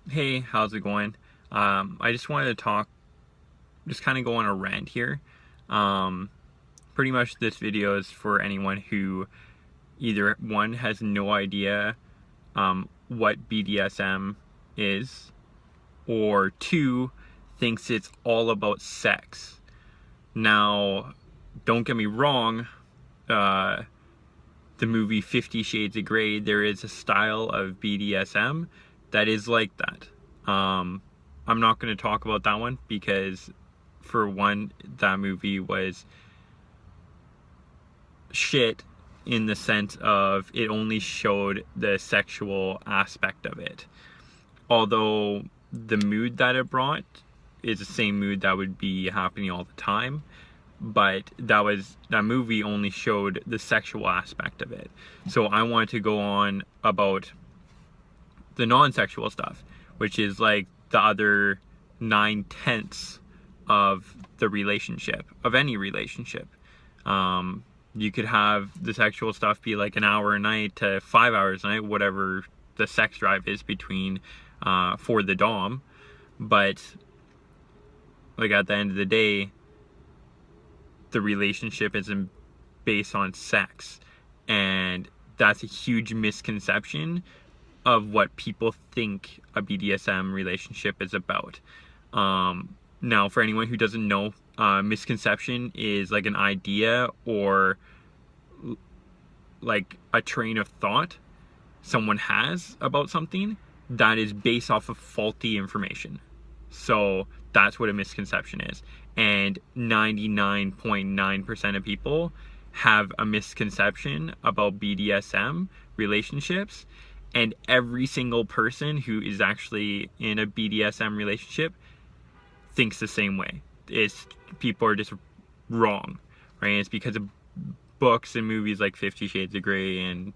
Hey, how's it going? I just wanted to talk, just kind of go on a rant here. Um, Pretty much this video is for anyone who either one has no idea what BDSM is, or two thinks it's all about sex. Now, don't get me wrong, uh, the movie 50 Shades of Grey, there is a style of BDSM that is like that. I'm not going to talk about that one because, for one, that movie was shit in the sense of it only showed the sexual aspect of it. Although the mood that it brought is the same mood that would be happening all the time, but that movie only showed the sexual aspect of it. So I wanted to go on about the non-sexual stuff, which is like the other 9/10 of the relationship, of any relationship. You could have the sexual stuff be like an hour a night to 5 hours a night, whatever the sex drive is between for the dom. But like at the end of the day, the relationship isn't based on sex, and that's a huge misconception of what people think a BDSM relationship is about. Now, for anyone who doesn't know, misconception is like an idea or like a train of thought someone has about something that is based off of faulty information. So that's what a misconception is. And 99.9% of people have a misconception about BDSM relationships. And every single person who is actually in a BDSM relationship thinks the same way. People are just wrong, right? It's because of books and movies like 50 Shades of Grey, and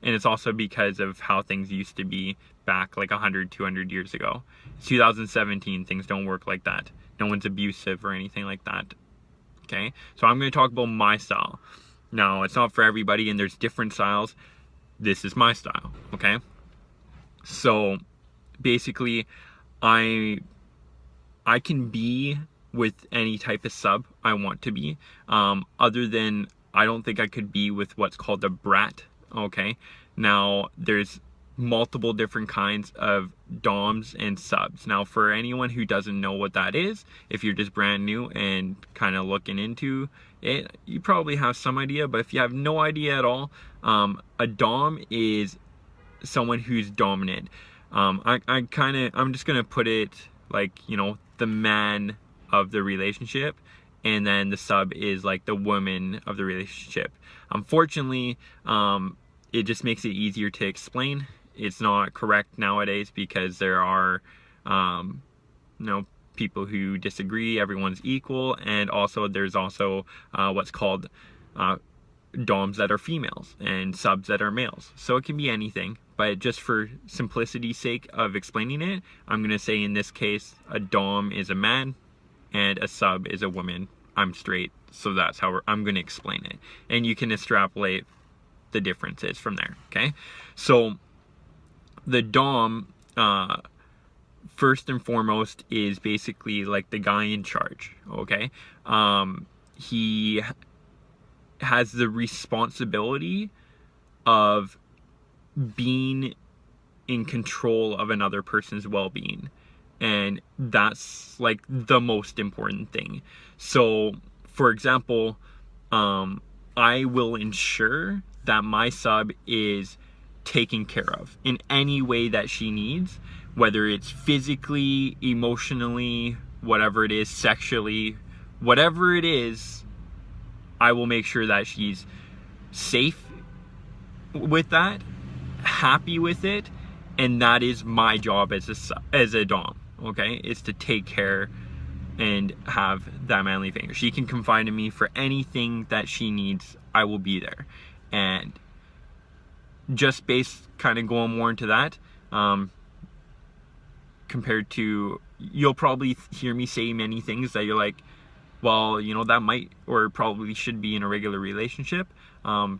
it's also because of how things used to be back like 100, 200 years ago. It's 2017, things don't work like that. No one's abusive or anything like that. Okay, so I'm going to talk about my style. Now, it's not for everybody, and there's different styles. This is my style. Okay, so basically, I can be with any type of sub I want to be, other than I don't think I could be with what's called a brat. Okay, now there's multiple different kinds of doms and subs. Now, for anyone who doesn't know what that is, if you're just brand new and kind of looking into it, you probably have some idea, but if you have no idea at all, a dom is someone who's dominant. I'm just gonna put it like, the man of the relationship, and then the sub is like the woman of the relationship. Unfortunately, it just makes it easier to explain. It's not correct nowadays because there are people who disagree. Everyone's equal, and also there's also what's called doms that are females and subs that are males. So it can be anything, but just for simplicity's sake of explaining it, I'm going to say in this case a dom is a man and a sub is a woman. I'm straight, so that's how I'm going to explain it, and you can extrapolate the differences from there. Okay, so the dom, first and foremost, is basically like the guy in charge. Okay, he has the responsibility of being in control of another person's well-being, and that's like the most important thing. So for example, I will ensure that my sub is taken care of in any way that she needs, whether it's physically, emotionally, whatever it is, sexually, whatever it is. I will make sure that she's safe with that, happy with it, and that is my job as a dom. Okay, is to take care and have that manly finger. She can confide in me for anything that she needs. I will be there. And just based kind of going more into that, compared to, you'll probably hear me say many things that you're like, well, that might or probably should be in a regular relationship. The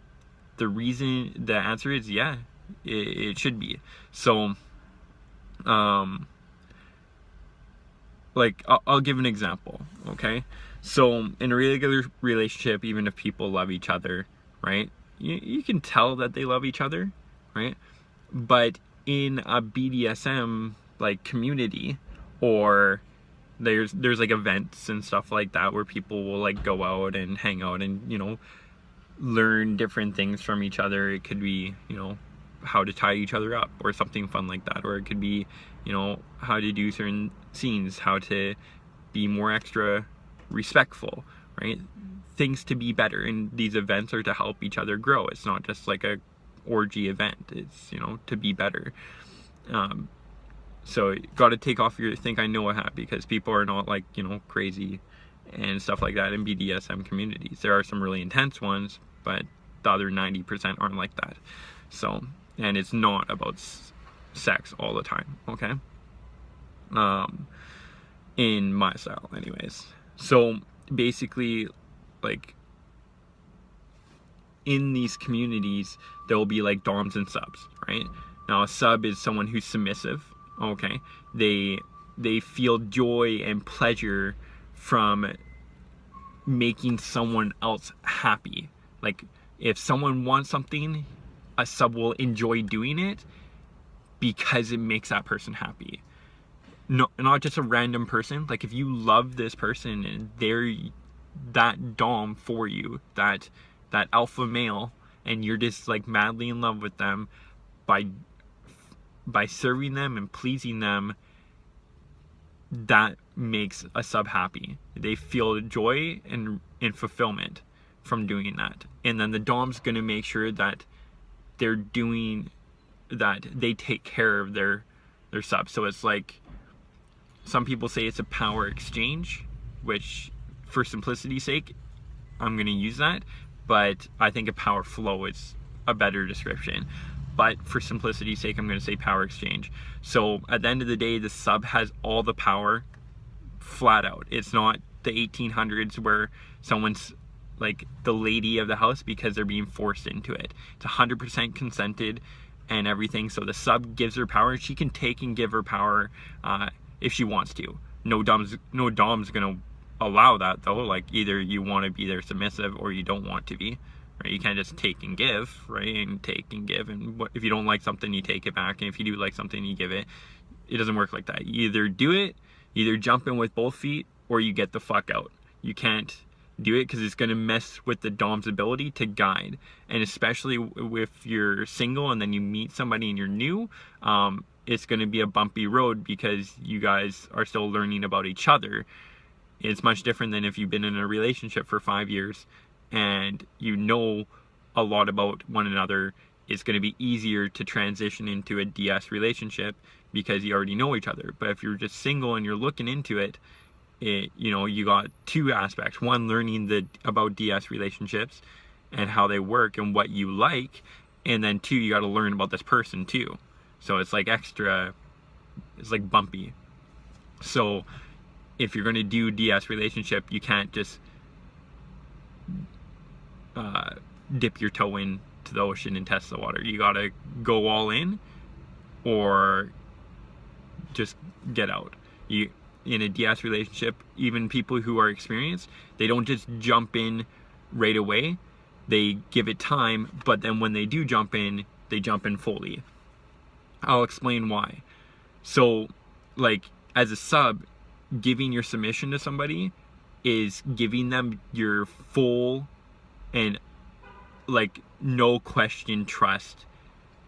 answer is yeah, it should be. So Um, like I'll give an example, okay? So in a regular relationship, even if people love each other, right? You can tell that they love each other, right? But in a BDSM like community, or there's like events and stuff like that where people will like go out and hang out and, you know, learn different things from each other. It could be, you know, how to tie each other up or something fun like that, or it could be, you know, how to do certain scenes, how to be more extra respectful, right? Things to be better, and these events are to help each other grow. It's not just like a orgy event, it's, you know, to be better. So you got to take off your think I know a hat, because people are not like, you know, crazy and stuff like that in BDSM communities. There are some really intense ones, but the other 90% aren't like that. So, and it's not about sex all the time, okay? In my style anyways. So basically, like, in these communities there will be like doms and subs, right? Now a sub is someone who's submissive, okay? They feel joy and pleasure from making someone else happy. Like, if someone wants something, a sub will enjoy doing it because it makes that person happy. No, not just a random person. Like, if you love this person and they're that dom for you, that alpha male, and you're just like madly in love with them, by serving them and pleasing them, that makes a sub happy. They feel joy and fulfillment from doing that. And then the dom's gonna make sure that they're doing that, they take care of their sub. So it's like, some people say it's a power exchange, which for simplicity's sake I'm gonna use that, but I think a power flow is a better description. But for simplicity's sake, I'm going to say power exchange. So at the end of the day, the sub has all the power flat out. It's not the 1800s where someone's like the lady of the house because they're being forced into it. It's 100% consented and everything. So the sub gives her power. She can take and give her power if she wants to. No dom's going to allow that though. Like, either you want to be there submissive or you don't want to be. Right? You can't just take and give, right? And take and give, and if you don't like something, you take it back, and if you do like something, you give it. It doesn't work like that. You either do it, you either jump in with both feet, or you get the fuck out. You can't do it because it's going to mess with the dom's ability to guide. And especially if you're single and then you meet somebody and you're new, it's going to be a bumpy road because you guys are still learning about each other. It's much different than if you've been in a relationship for 5 years and you know a lot about one another. It's going to be easier to transition into a DS relationship because you already know each other. But if you're just single and you're looking into it, you know, you got two aspects. One, learning about DS relationships and how they work and what you like, and then two, you got to learn about this person too. So it's like extra, it's like bumpy. So if you're going to do DS relationship, you can't just dip your toe into the ocean and test the water. You gotta go all in or just get out. You, in a DS relationship, even people who are experienced, they don't just jump in right away. They give it time, but then when they do jump in, they jump in fully. I'll explain why. So, like, as a sub, giving your submission to somebody is giving them your full and like no question trust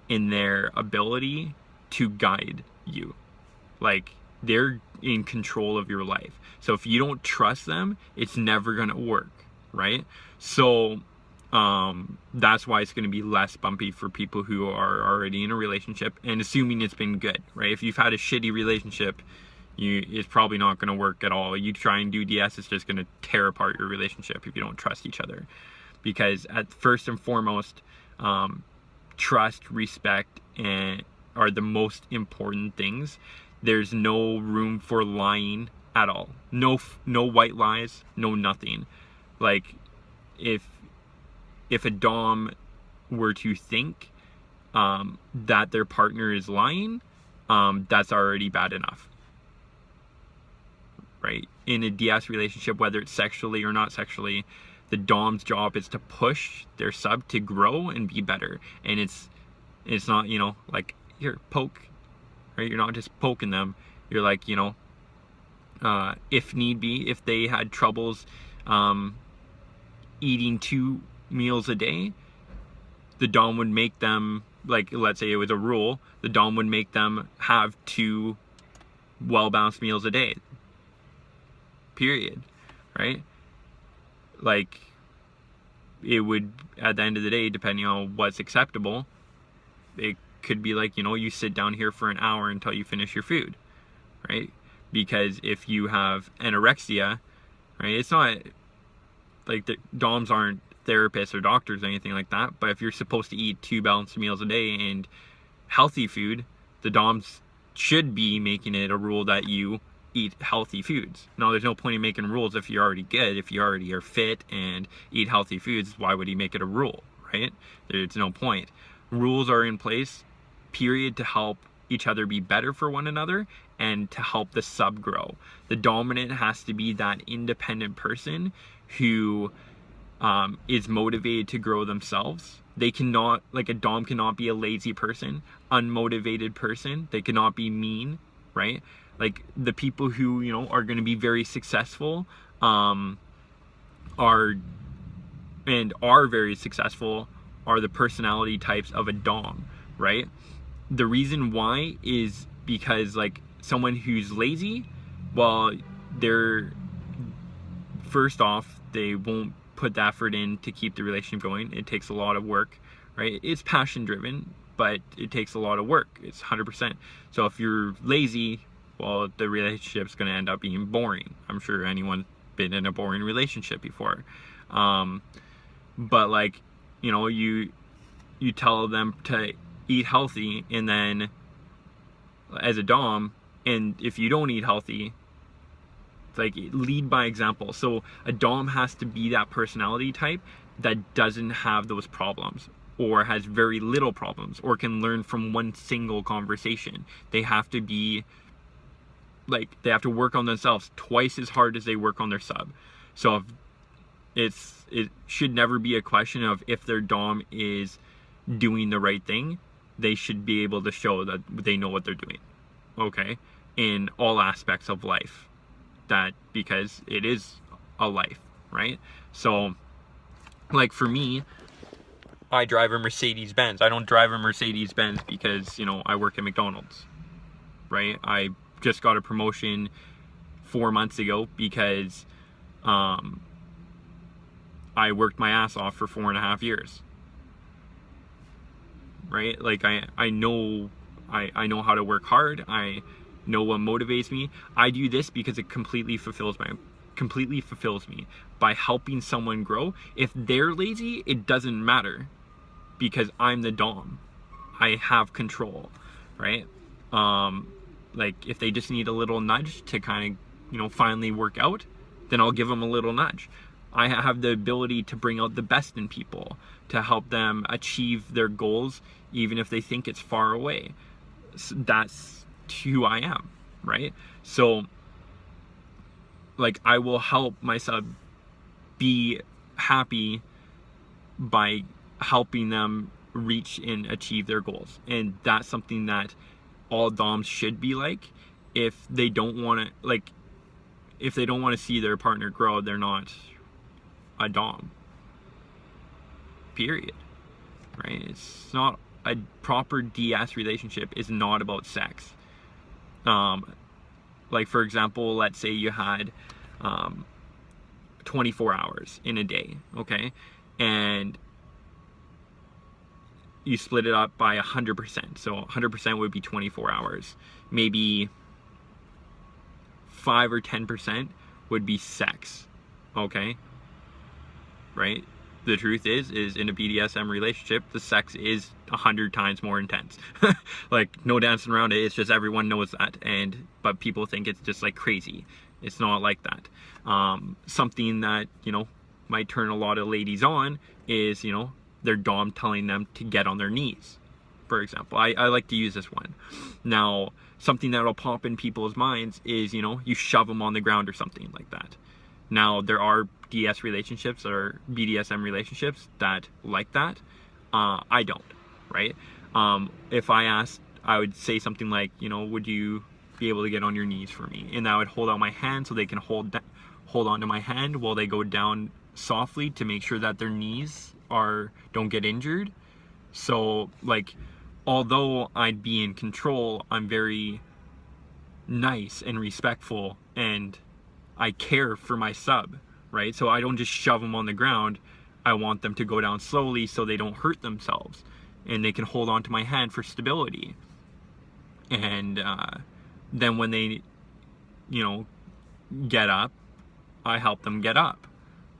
in their ability to guide you. Like, they're in control of your life. So if you don't trust them, it's never gonna work, right? So that's why it's going to be less bumpy for people who are already in a relationship and assuming it's been good, right? If you've had a shitty relationship, it's probably not going to work at all. You try and do DS, it's just going to tear apart your relationship if you don't trust each other. Because at first and foremost, trust, respect, and are the most important things. There's no room for lying at all. No white lies, no nothing. Like, if a dom were to think that their partner is lying, that's already bad enough, right? In a DS relationship, whether it's sexually or not sexually, the dom's job is to push their sub to grow and be better. And it's not, you know, like, here, poke, right? You're not just poking them. You're like, you know, if need be, if they had troubles eating 2 meals a day, the dom would make them, like, let's say it was a rule, the dom would make them have 2 well-balanced meals a day, period, right? Like, it would, at the end of the day, depending on what's acceptable, it could be like, you know, you sit down here for an hour until you finish your food, right? Because if you have anorexia, right, it's not like the doms aren't therapists or doctors or anything like that, but if you're supposed to eat 2 balanced meals a day and healthy food, the doms should be making it a rule that you eat healthy foods. Now, there's no point in making rules if you're already good. If you already are fit and eat healthy foods, why would he make it a rule, right? There's no point. Rules are in place, period, to help each other be better for one another and to help the sub grow. The dominant has to be that independent person who is motivated to grow themselves. They cannot, like, a dom cannot be a lazy person, unmotivated person. They cannot be mean, right? Like, the people who, you know, are going to be very successful are very successful are the personality types of a dom, right? The reason why is because, like, someone who's lazy, well, they're, first off, they won't put the effort in to keep the relationship going. It takes a lot of work, right? It's passion driven, but it takes a lot of work. It's 100%. So if you're lazy, well, the relationship's going to end up being boring. I'm sure anyone's been in a boring relationship before. But, like, you know, you tell them to eat healthy, and then as a dom, and if you don't eat healthy, like, lead by example. So a dom has to be that personality type that doesn't have those problems, or has very little problems, or can learn from one single conversation. They have to be, like, they have to work on themselves twice as hard as they work on their sub. So if it should never be a question of if their dom is doing the right thing. They should be able to show that they know what they're doing, okay, in all aspects of life. That, because it is a life, right? So, like, for me, I drive a Mercedes-Benz. I don't drive a Mercedes-Benz because, you know, I work at McDonald's, right? I just got a promotion 4 months ago because I worked my ass off for 4.5 years, right? Like, I know how to work hard. I know what motivates me. I do this because it completely fulfills me by helping someone grow. If they're lazy, it doesn't matter because I'm the dom. I have control, right? Like, if they just need a little nudge to kind of, you know, finally work out, then I'll give them a little nudge. I have the ability to bring out the best in people, to help them achieve their goals, even if they think it's far away. So that's who I am, right? So, like, I will help my sub be happy by helping them reach and achieve their goals. And that's something that all doms should be like. If they don't want to see their partner grow, they're not a dom, period, right? It's not a proper DS relationship is not about sex. Like, for example, let's say you had 24 hours in a day, okay, and you split it up by 100%. So 100% would be 24 hours. Maybe 5 or 10% would be sex, okay, right? The truth is in a BDSM relationship, the sex is 100 times more intense. Like, no dancing around it. It's just everyone knows that, but people think it's just like crazy. It's not like that. Something that, you know, might turn a lot of ladies on is, you know, their dom telling them to get on their knees, for example. I like to use this one. Now, something that'll pop in people's minds is, you know, you shove them on the ground or something like that. Now, there are DS relationships or BDSM relationships that like that. I don't, right? If I asked, I would say something like, you know, would you be able to get on your knees for me? And I would hold out my hand so they can hold onto my hand while they go down softly to make sure that their knees don't get injured. So, like, although I'd be in control, I'm very nice and respectful, and I care for my sub, right? So I don't just shove them on the ground. I want them to go down slowly so they don't hurt themselves, and they can hold on to my hand for stability. And then when they, you know, get up, I help them get up,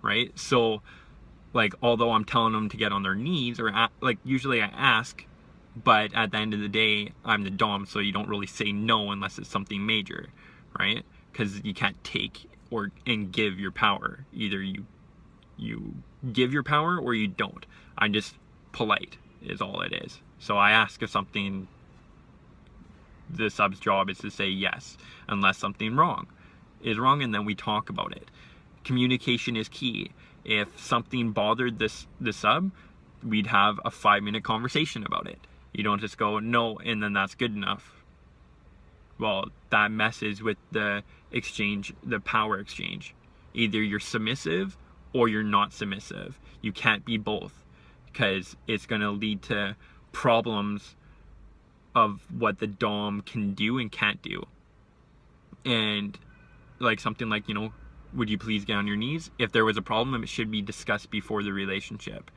right? So, like, although I'm telling them to get on their knees, or like, usually I ask, but at the end of the day, I'm the dom, so you don't really say no unless it's something major, right? Because you can't take and give your power. Either you give your power or you don't. I'm just polite, is all it is. So I ask if something, the sub's job is to say yes, unless something is wrong, and then we talk about it. Communication is key. If something bothered the sub, we'd have a 5-minute conversation about it. You don't just go no and then that's good enough. Well, that messes with the exchange, the power exchange. Either you're submissive or you're not submissive. You can't be both, because it's going to lead to problems of what the dom can do and can't do. And like something like, you know, would you please get on your knees? If there was a problem, it should be discussed before the relationship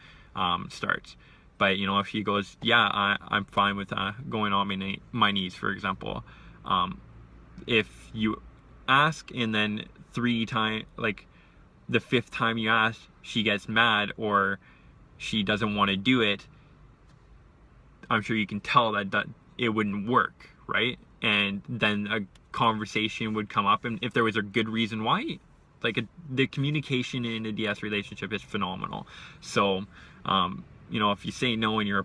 starts. But, you know, if he goes, yeah, I'm fine with going on my knees, for example. If you ask and then 3 times, like the 5th time you ask, she gets mad or she doesn't want to do it, I'm sure you can tell that it wouldn't work, right? And then a conversation would come up, and if there was a good reason why, like the communication in a DS relationship is phenomenal. So, you know, if you say no and you're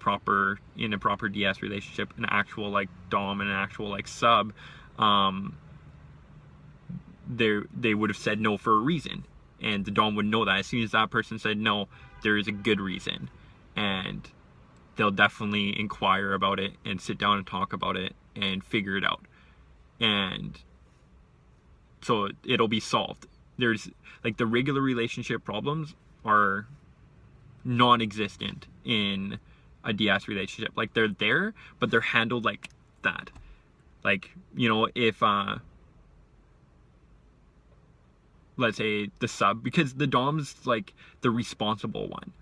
in a proper DS relationship, an actual like dom and an actual like sub, they would have said no for a reason, and the dom would know that. As soon as that person said no, there is a good reason, and they'll definitely inquire about it and sit down and talk about it and figure it out, and so it'll be solved. There's like the regular relationship problems are non-existent in a DS relationship. Like they're there, but they're handled like that. Like, you know, if let's say the sub, because the dom's like the responsible one,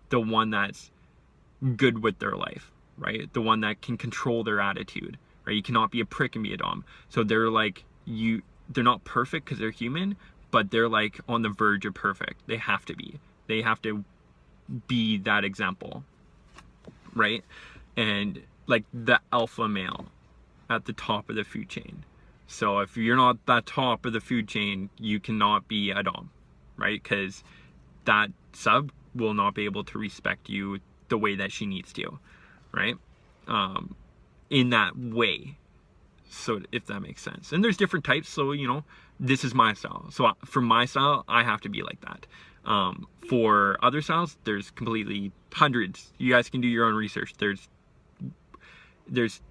the one that's good with their life, right? The one that can control their attitude, right? You cannot be a prick and be a dom. So they're like, they're not perfect because they're human, but they're like on the verge of perfect. They have to be that example, right? And like the alpha male at the top of the food chain. So if you're not that top of the food chain, you cannot be a dom, right? Because that sub will not be able to respect you the way that she needs to, right? In that way. So if that makes sense. And there's different types, so, you know, this is my style. So for my style, I have to be like that. For other styles, there's completely hundreds. You guys can do your own research. There's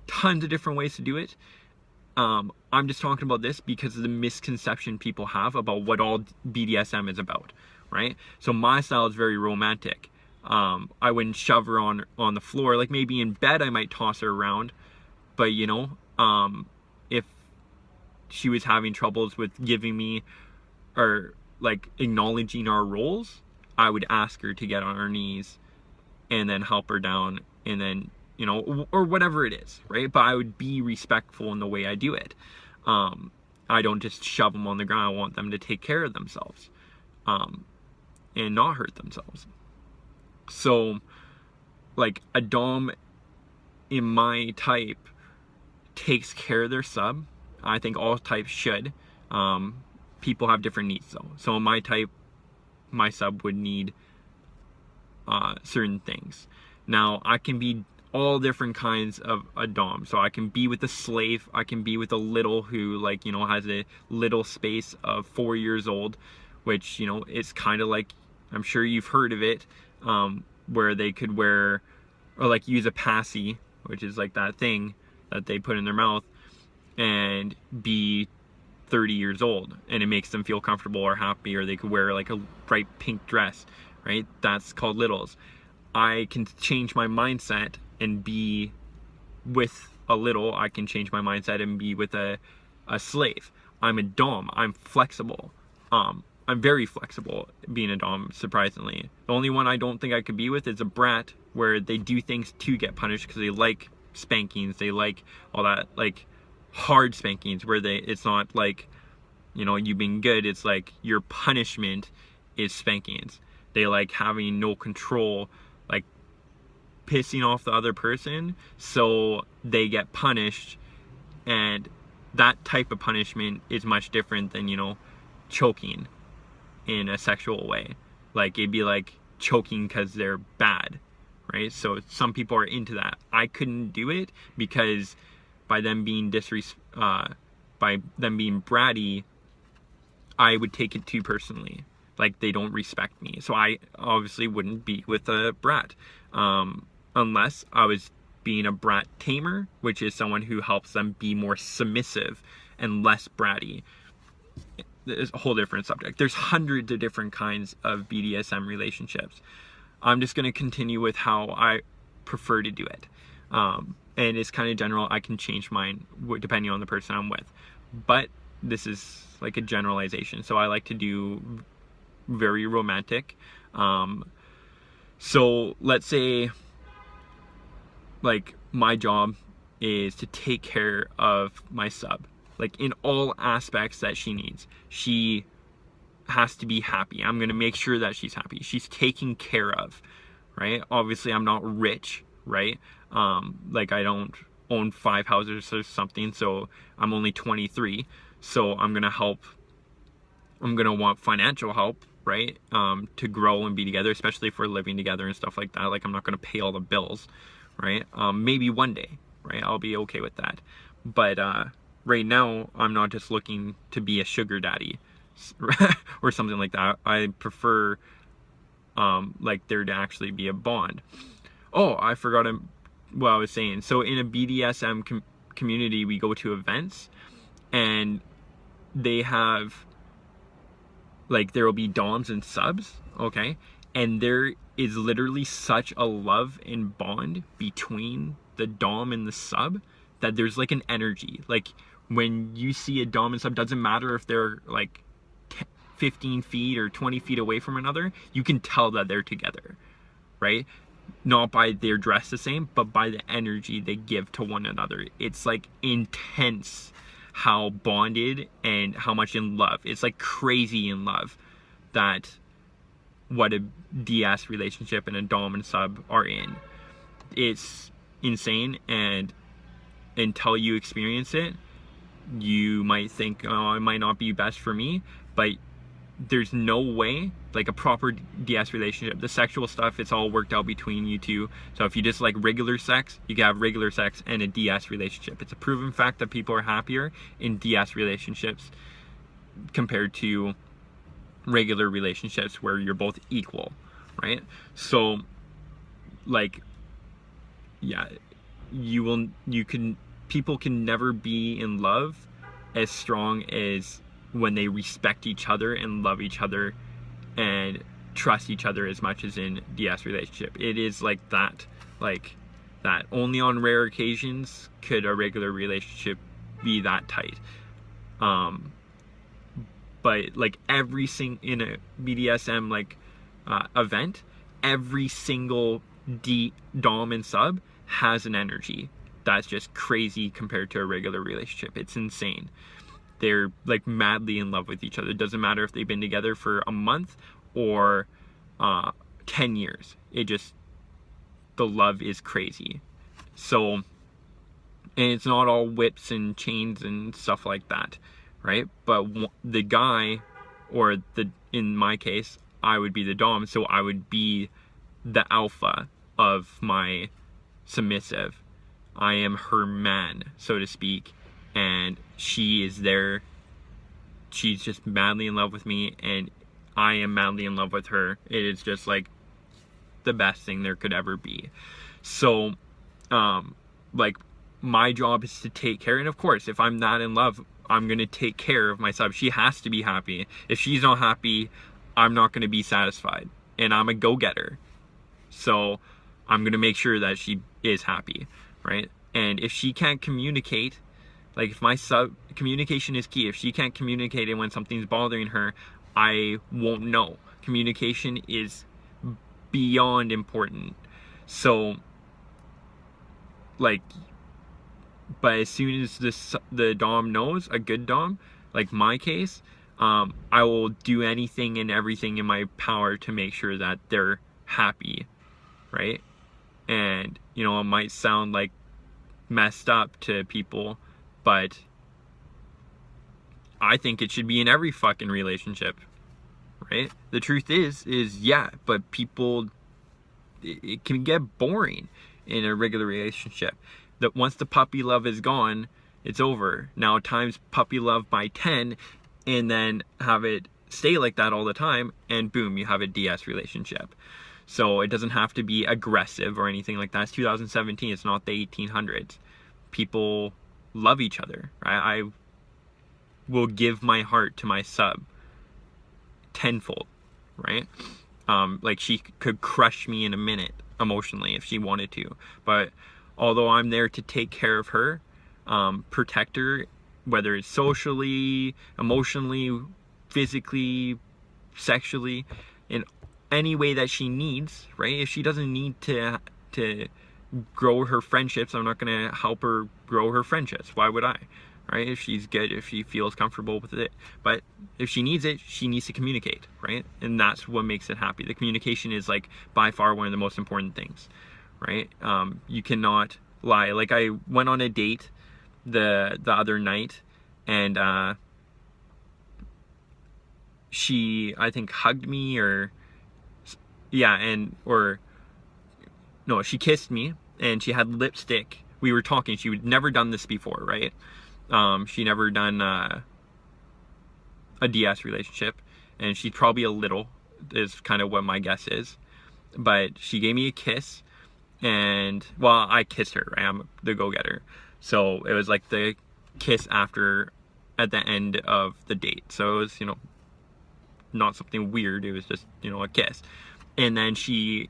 tons of different ways to do it. I'm just talking about this because of the misconception people have about what all BDSM is about, right? So my style is very romantic. I wouldn't shove her on the floor. Like maybe in bed I might toss her around, but you know, if she was having troubles with giving me or like acknowledging our roles, I would ask her to get on her knees and then help her down, and then, you know, or whatever it is, right? But I would be respectful in the way I do it. I don't just shove them on the ground. I want them to take care of themselves, and not hurt themselves. So like a dom in my type takes care of their sub. I think all types should. People have different needs though. So in my type, my sub would need certain things. Now I can be all different kinds of a dom. So I can be with a slave, I can be with a little who, like, you know, has a little space of 4 years old, which, you know, it's kind of like, I'm sure you've heard of it, where they could wear, or like use a passy, which is like that thing that they put in their mouth, and be 30 years old, and it makes them feel comfortable or happy. Or they could wear like a bright pink dress, right? That's called littles. I can change my mindset and be with a little. I can change my mindset and be with a slave. I'm a dom. I'm flexible. I'm very flexible being a dom, surprisingly. The only one I don't think I could be with is a brat, where they do things to get punished because they like spankings, they like all that, like hard spankings, where it's not like, you know, you being good, it's like your punishment is spankings. They like having no control, like pissing off the other person, so they get punished. And that type of punishment is much different than, you know, choking in a sexual way. Like, it'd be like choking because they're bad, right? So some people are into that. I couldn't do it because by them being by them being bratty, I would take it too personally. Like, they don't respect me. So I obviously wouldn't be with a brat, unless I was being a brat tamer, which is someone who helps them be more submissive and less bratty. It's a whole different subject. There's hundreds of different kinds of BDSM relationships. I'm just going to continue with how I prefer to do it. And it's kind of general. I can change mine depending on the person I'm with. But this is like a generalization. So I like to do very romantic. So let's say, like, my job is to take care of my sub, like in all aspects that she needs. She has to be happy. I'm gonna make sure that she's happy. She's taken care of, right? Obviously, I'm not rich, right? Like, I don't own 5 houses or something, so I'm only 23. So I'm gonna want financial help, right? To grow and be together, especially if we're living together and stuff like that. Like, I'm not gonna pay all the bills, right? Maybe one day, right? I'll be okay with that. But right now, I'm not just looking to be a sugar daddy or something like that. I prefer like there to actually be a bond. Oh, I forgot what I was saying. So in a BDSM community, we go to events, and they have, like, there will be doms and subs, okay? And there is literally such a love and bond between the dom and the sub that there's like an energy. Like, when you see a dom and sub, doesn't matter if they're like 15 feet or 20 feet away from another, you can tell that they're together, right? Not by their dress the same, but by the energy they give to one another. It's like intense how bonded and how much in love. It's like crazy in love that what a DS relationship and a dom and sub are in. It's insane, and until you experience it, you might think, oh, it might not be best for me, but there's no way, like a proper DS relationship, the sexual stuff, it's all worked out between you two. So if you just like regular sex, you can have regular sex and a DS relationship. It's a proven fact that people are happier in DS relationships compared to regular relationships where you're both equal, right? So, like, yeah, people can never be in love as strong as when they respect each other and love each other and trust each other as much as in DS relationship. It is like that. Only on rare occasions could a regular relationship be that tight. But like in a BDSM like event, every single dom and sub has an energy that's just crazy compared to a regular relationship. It's insane. They're like madly in love with each other. It doesn't matter if they've been together for a month or 10 years. The love is crazy. So, and it's not all whips and chains and stuff like that, right? But the guy, in my case, I would be the dom, so I would be the alpha of my submissive. I am her man, so to speak, and she is there. She's just madly in love with me, and I am madly in love with her. It is just like the best thing there could ever be. So, like, my job is to take care, and of course, if I'm not in love, I'm gonna take care of my sub. She has to be happy. If she's not happy, I'm not gonna be satisfied, and I'm a go-getter. So I'm gonna make sure that she is happy, right? And if she can't communicate, like if my sub, communication is key. If she can't communicate it when something's bothering her, I won't know. Communication is beyond important. So, like, but as soon as the dom knows, a good dom, like my case, I will do anything and everything in my power to make sure that they're happy, right? And, you know, it might sound like messed up to people, but I think it should be in every fucking relationship, right? The truth is yeah, but people, it can get boring in a regular relationship. That once the puppy love is gone, it's over. Now times puppy love by 10, and then have it stay like that all the time, and boom, you have a DS relationship. So it doesn't have to be aggressive or anything like that. It's 2017, it's not the 1800s. People love each other, right? I will give my heart to my sub tenfold, right? Like, she could crush me in a minute emotionally if she wanted to, but although I'm there to take care of her, protect her, whether it's socially, emotionally, physically, sexually, in any way that she needs, right? If she doesn't need to grow her friendships, I'm not gonna help her grow her friendships. Why would I? Right? If she's good, if she feels comfortable with it. But if she needs it, she needs to communicate, right? And that's what makes it happy. The communication is, like, by far one of the most important things, right? You cannot lie. Like, I went on a date the other night, and she, I think, hugged me, or yeah, no, she kissed me, and she had lipstick. We were talking. She had never done this before, right? She never done a DS relationship, and she's probably a little, is kind of what my guess is. But she gave me a kiss, and, well, I kissed her, right? I'm the go-getter. So it was like the kiss at the end of the date. So it was, you know, not something weird. It was just, you know, a kiss. And then she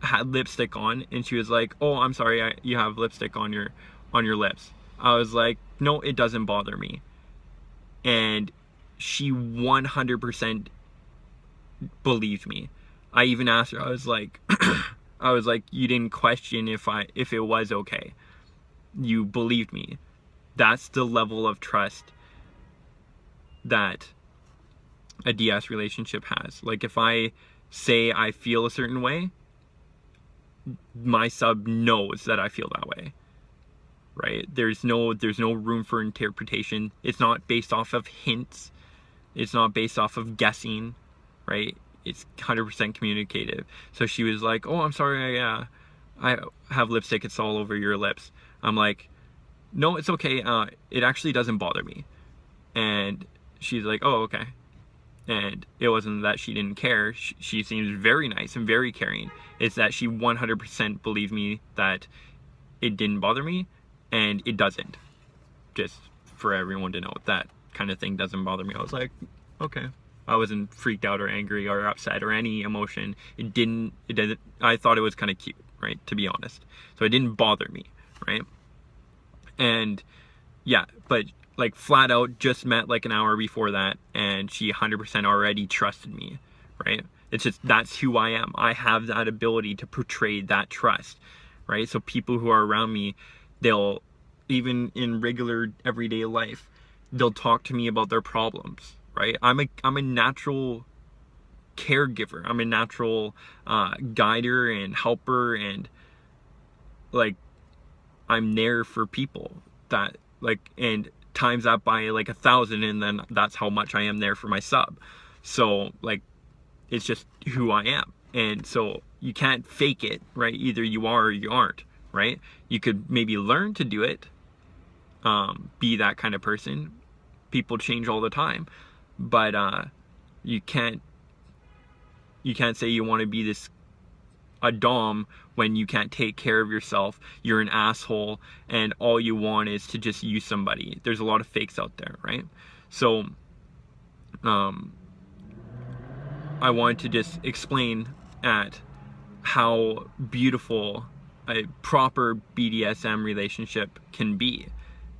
had lipstick on, and she was like, "Oh, I'm sorry, you have lipstick on your lips." I was like, "No, it doesn't bother me." And she 100% believed me. I even asked her, I was like, "You didn't question if it was okay. You believed me." That's the level of trust that a DS relationship has. Like, if I say I feel a certain way, my sub knows that I feel that way, right? There's no room for interpretation. It's not based off of hints. It's not based off of guessing, right? It's 100% communicative. So she was like, "Oh, I'm sorry, I have lipstick, it's all over your lips." I'm like, "No, it's okay. It actually doesn't bother me." And she's like, "Oh, okay." And it wasn't that she didn't care. She seems very nice and very caring. It's that she 100% believed me that it didn't bother me, and it doesn't. Just for everyone to know, that kind of thing doesn't bother me. I was like, okay. I wasn't freaked out or angry or upset or any emotion. It didn't, I thought it was kind of cute, right? To be honest. So it didn't bother me, right? And yeah, but like, flat out just met like an hour before that, and she 100% already trusted me, right? It's just, that's who I am. I have that ability to portray that trust, right? So people who are around me, they'll, even in regular everyday life, they'll talk to me about their problems, right? I'm a natural caregiver. I'm a natural guider and helper, and like, I'm there for people. That, like, and times that by like 1,000, and then that's how much I am there for my sub. So like, it's just who I am. And so you can't fake it, right? Either you are or you aren't, right? You could maybe learn to do it, be that kind of person. People change all the time, but you can't say you want to be a dom when you can't take care of yourself. You're an asshole and all you want is to just use somebody. There's a lot of fakes out there, right? So I wanted to just explain at how beautiful a proper BDSM relationship can be,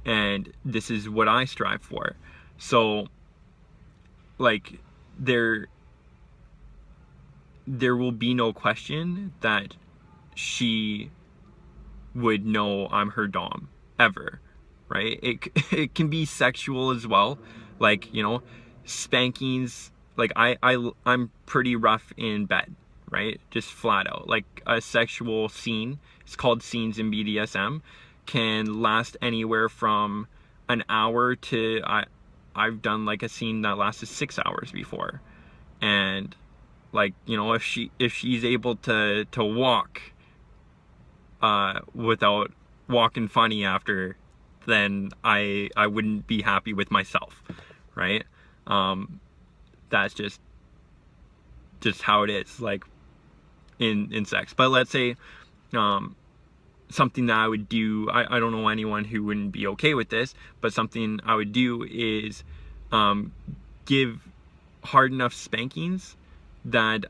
and this is what I strive for. So like there will be no question that she would know I'm her dom ever, right? It can be sexual as well, like, you know, spankings. Like I'm pretty rough in bed, right? Just flat out. Like a sexual scene, it's called scenes in BDSM, can last anywhere from an hour to I've done like a scene that lasted 6 hours before. And like, you know, if she's able to walk without walking funny after, then I wouldn't be happy with myself, right? That's just how it is, like in sex. But let's say something that I would do, I don't know anyone who wouldn't be okay with this, but something I would do is give hard enough spankings that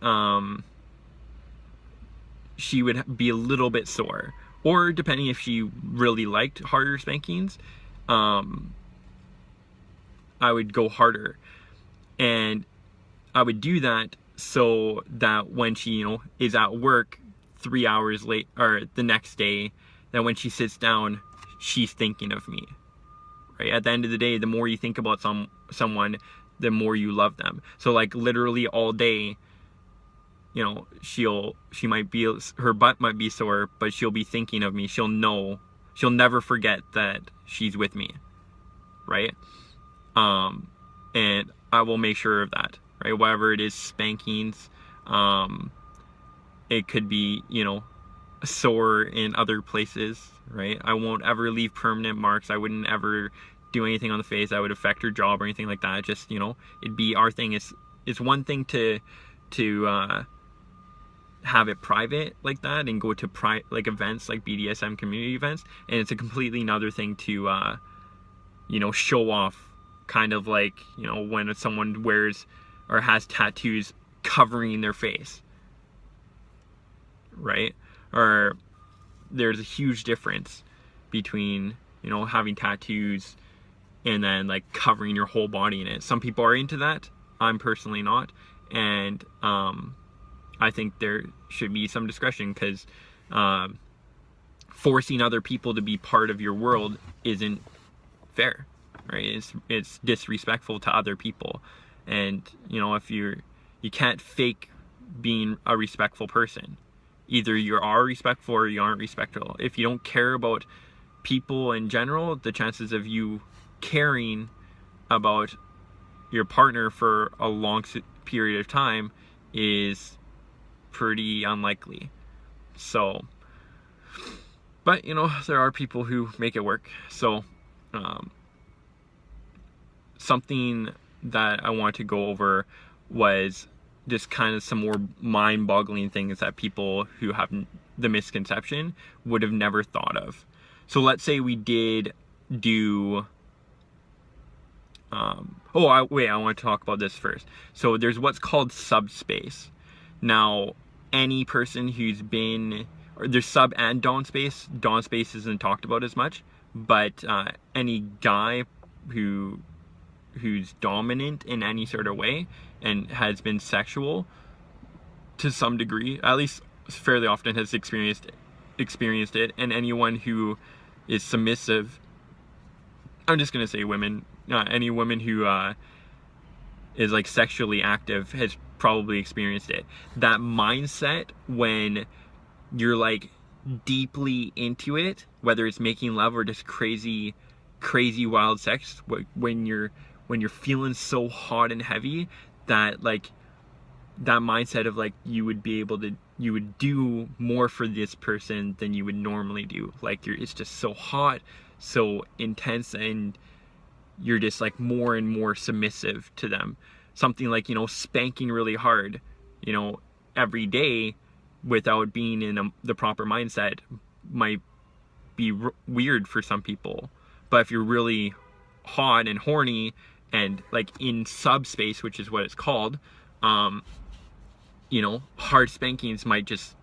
she would be a little bit sore, or depending if she really liked harder spankings, I would go harder, and I would do that so that when she, you know, is at work 3 hours late or the next day, that when she sits down, she's thinking of me, right? At the end of the day, the more you think about someone, the more you love them. So like literally all day, you know, her butt might be sore, but she'll be thinking of me. She'll never forget that she's with me, right? And I will make sure of that, right? Whatever it is, spankings, it could be, you know, sore in other places, right? I won't ever leave permanent marks. I wouldn't ever do anything on the face that would affect her job or anything like that. Just, you know, it'd be our thing. It's one thing to have it private like that and go to like events like BDSM community events, and it's a completely another thing to you know, show off, kind of like, you know, when someone wears or has tattoos covering their face, right? Or there's a huge difference between, you know, having tattoos and then like covering your whole body in it. Some people are into that. I'm personally not, and I think there should be some discretion, because forcing other people to be part of your world isn't fair, right? It's disrespectful to other people, and you know, if you can't fake being a respectful person. Either you are respectful or you aren't respectful. If you don't care about people in general, the chances of you caring about your partner for a long period of time is pretty unlikely. So, but you know, there are people who make it work. So something that I want to go over was just kind of some more mind-boggling things that people who have the misconception would have never thought of. So let's say we did do I want to talk about this first. So there's what's called subspace. Now, any person who's been, or there's sub and dom space. Dom space isn't talked about as much, but any guy who's dominant in any sort of way and has been sexual to some degree, at least fairly often, has experienced it, and anyone who is submissive, I'm just gonna say women, any woman who is like sexually active has probably experienced it. That mindset when you're like deeply into it, whether it's making love or just crazy wild sex, when you're feeling so hot and heavy that like that mindset of like you would do more for this person than you would normally do. Like it's just so hot, so intense, and you're just like more and more submissive to them. Something like, spanking really hard, every day without being in the proper mindset might be weird for some people. But if you're really hot and horny and like in subspace, which is what it's called, hard spankings might just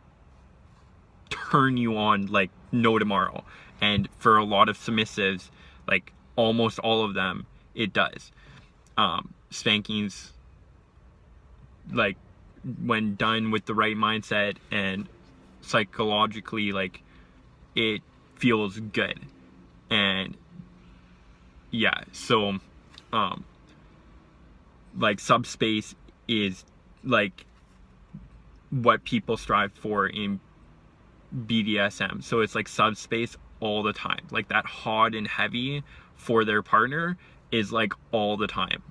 turn you on like no tomorrow. And for a lot of submissives, like almost all of them, it does. Spankings, like when done with the right mindset and psychologically, like it feels good. And yeah, so like subspace is like what people strive for in BDSM. So it's like subspace all the time. Like that hot and heavy for their partner is like all the time.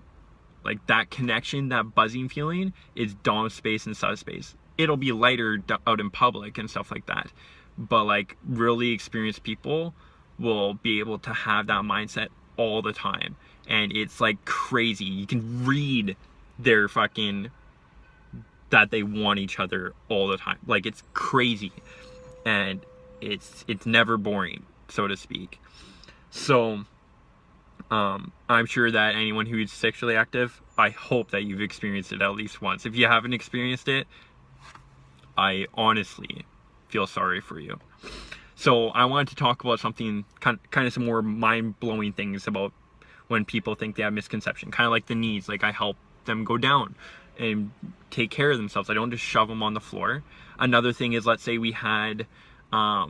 Like that connection, that buzzing feeling is dom space and subspace. It'll be lighter out in public and stuff like that. But like really experienced people will be able to have that mindset all the time. And it's like crazy. You can read their fucking that they want each other all the time. Like it's crazy. And it's never boring, so to speak. So I'm sure that anyone who is sexually active, I hope that you've experienced it at least once. If you haven't experienced it, I honestly feel sorry for you. So I wanted to talk about something, kind of some more mind-blowing things about when people think they have misconception. Kind of like the needs, like I help them go down and take care of themselves. I don't just shove them on the floor. Another thing is, let's say we had a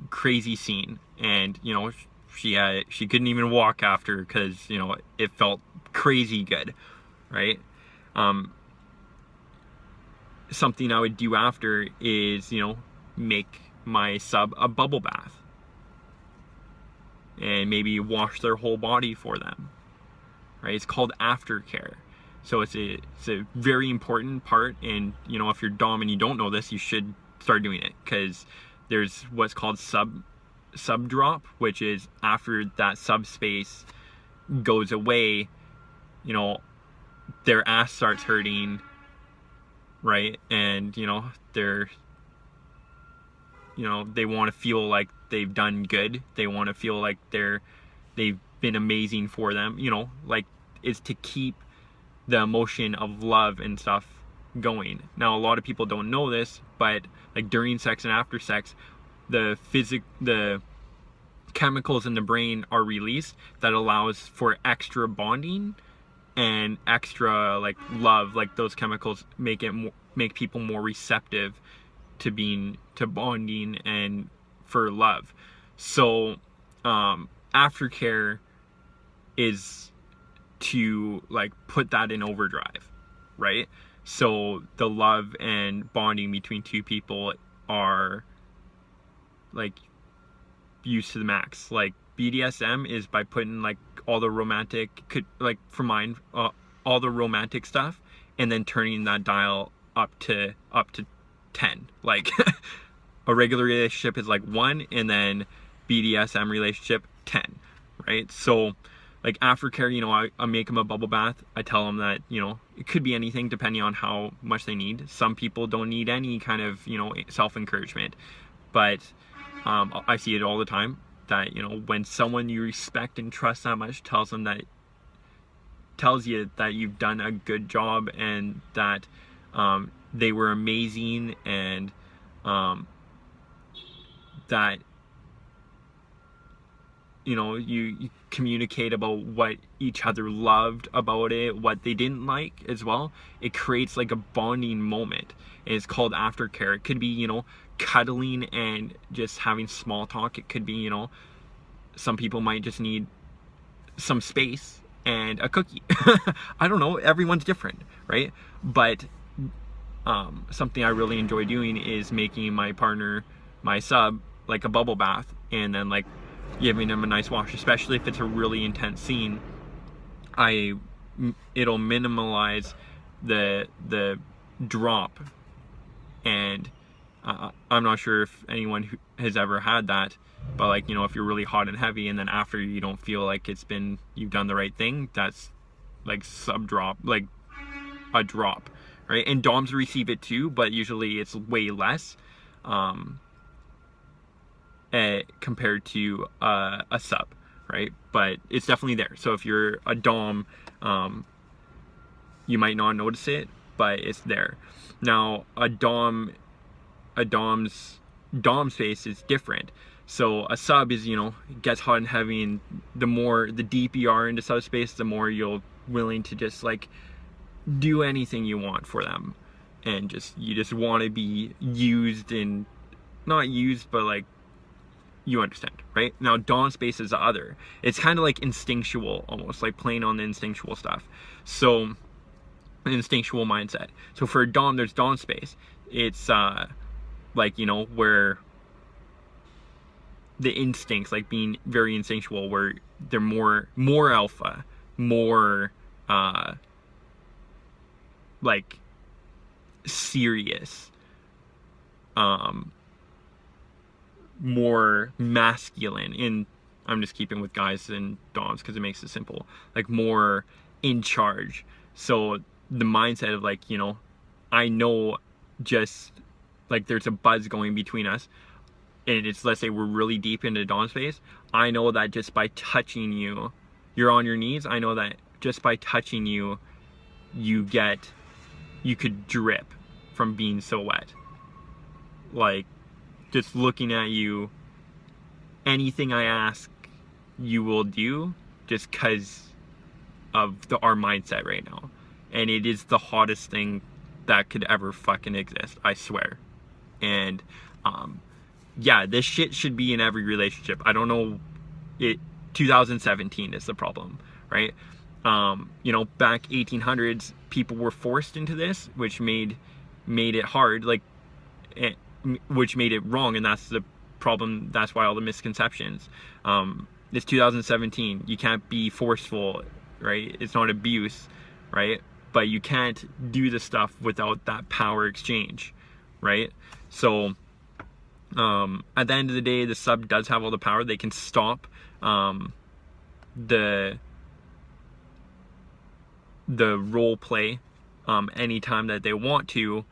crazy scene, and she couldn't even walk after because it felt crazy good, right? Something I would do after is make my sub a bubble bath and maybe wash their whole body for them, right? It's called Aftercare. So it's a very important part, and if you're dom and you don't know this, you should start doing it, because there's what's called sub drop, which is after that subspace goes away, their ass starts hurting, right? And they're they want to feel like they've done good. They want to feel like they've been amazing for them, like it's to keep the emotion of love and stuff going. Now a lot of people don't know this, but like during sex and after sex, the chemicals in the brain are released that allows for extra bonding and extra like love. Like those chemicals make people more receptive to bonding and for love. So aftercare is to like put that in overdrive, right? So the love and bonding between two people are like used to the max. Like BDSM is by putting like all the romantic, all the romantic stuff, and then turning that dial up to 10. Like a regular relationship is like 1, and then BDSM relationship 10, right? So like aftercare, I make them a bubble bath. I tell them that it could be anything depending on how much they need. Some people don't need any kind of self-encouragement, but I see it all the time that when someone you respect and trust that much tells you that you've done a good job and that they were amazing, and that you communicate about what each other loved about it, what they didn't like as well. It creates like a bonding moment, and it's called aftercare. It could be cuddling and just having small talk. It could be some people might just need some space and a cookie. I don't know, everyone's different, right? But something I really enjoy doing is making my partner, my sub, like a bubble bath, and then like giving them a nice wash, especially if it's a really intense scene. I it'll minimize the drop. And I'm not sure if anyone who has ever had that, but like, you know, if you're really hot and heavy and then after you don't feel like you've done the right thing, that's like drop, like a drop, right? And DOMs receive it too, but usually it's way less compared to a sub, right? But it's definitely there. So if you're a DOM, you might not notice it, but it's there. Now a DOM's DOM space is different. So a sub is, you know, it gets hot and heavy, and the deeper you are into subspace, the more you're willing to just like do anything you want for them, and you just want to be used, and not used, but like, you understand, right? Now DOM space is the other. It's kind of like instinctual, almost like playing on the instinctual stuff. So an instinctual mindset. So for a DOM, there's DOM space. It's like, you know, where the instincts, like being very instinctual, where they're more alpha, more like serious, more masculine. In I'm just keeping with guys and DOMs because it makes it simple, like more in charge. So the mindset of like, you know, I know, just like there's a buzz going between us, and it's, let's say we're really deep into DOM space, I know that just by touching you, you're on your knees, I know that just by touching you, you could drip from being so wet. Like, just looking at you, anything I ask, you will do, just because of our mindset right now. And it is the hottest thing that could ever fucking exist, I swear. And yeah, this shit should be in every relationship. I don't know, 2017 is the problem, right? You know, back 1800s, people were forced into this, which made it hard, like, which made it wrong, and that's the problem. That's why all the misconceptions. It's 2017. You can't be forceful, right? It's not abuse, right? But you can't do the stuff without that power exchange, right? So at the end of the day, the sub does have all the power. They can stop the role play anytime that they want to,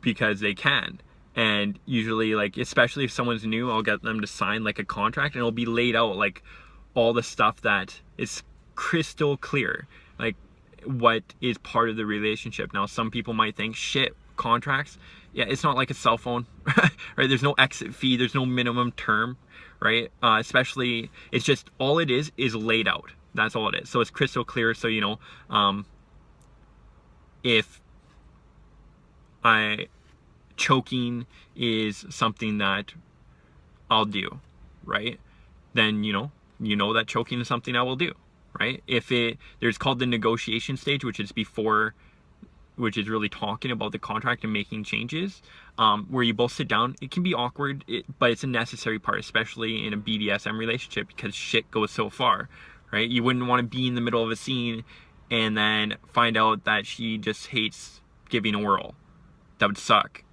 because they can. And usually, like, especially if someone's new, I'll get them to sign like a contract, and it'll be laid out like all the stuff that is crystal clear, like what is part of the relationship. Now some people might think, shit, contracts, yeah, it's not like a cell phone, right? There's no exit fee, there's no minimum term, right? Especially, it's just, all it is laid out. That's all it is. So it's crystal clear. So, you know, if choking is something that I'll do, right? Then, you know that choking is something I will do, right? There's called the negotiation stage, which is really talking about the contract and making changes, where you both sit down. It can be awkward, but it's a necessary part, especially in a BDSM relationship, because shit goes so far, right? You wouldn't want to be in the middle of a scene and then find out that she just hates giving a whirl. That would suck,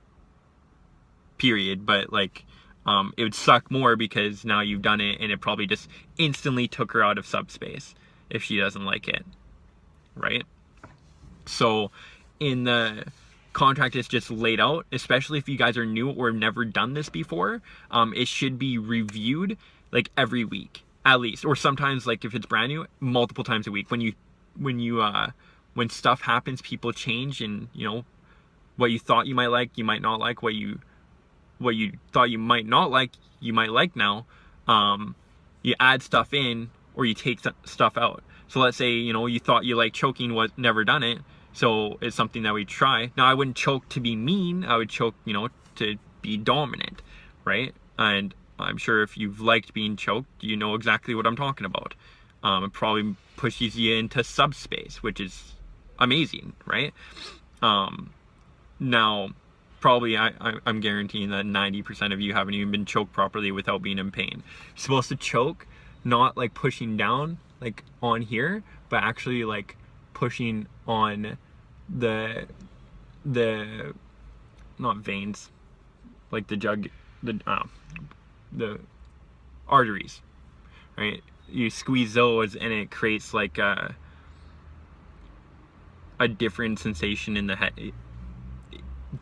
period. But like, it would suck more because now you've done it, and it probably just instantly took her out of subspace if she doesn't like it, right? So in the contract, it's just laid out, especially if you guys are new or have never done this before. It should be reviewed like every week at least, or sometimes, like if it's brand new, multiple times a week. When stuff happens, people change, and you know, what you thought you might like, you might not like. What you thought you might not like, you might like now. You add stuff in, or you take stuff out. So let's say, you know, you thought you liked choking, was never done it, so it's something that we try. Now I wouldn't choke to be mean, I would choke, you know, to be dominant, right? And I'm sure if you've liked being choked, you know exactly what I'm talking about. It probably pushes you into subspace, which is amazing, right? Now, probably I'm guaranteeing that 90% of you haven't even been choked properly without being in pain. You're supposed to choke, not like pushing down, like on here, but actually like pushing on the not veins, like the arteries, right? You squeeze those and it creates like a different sensation in the head.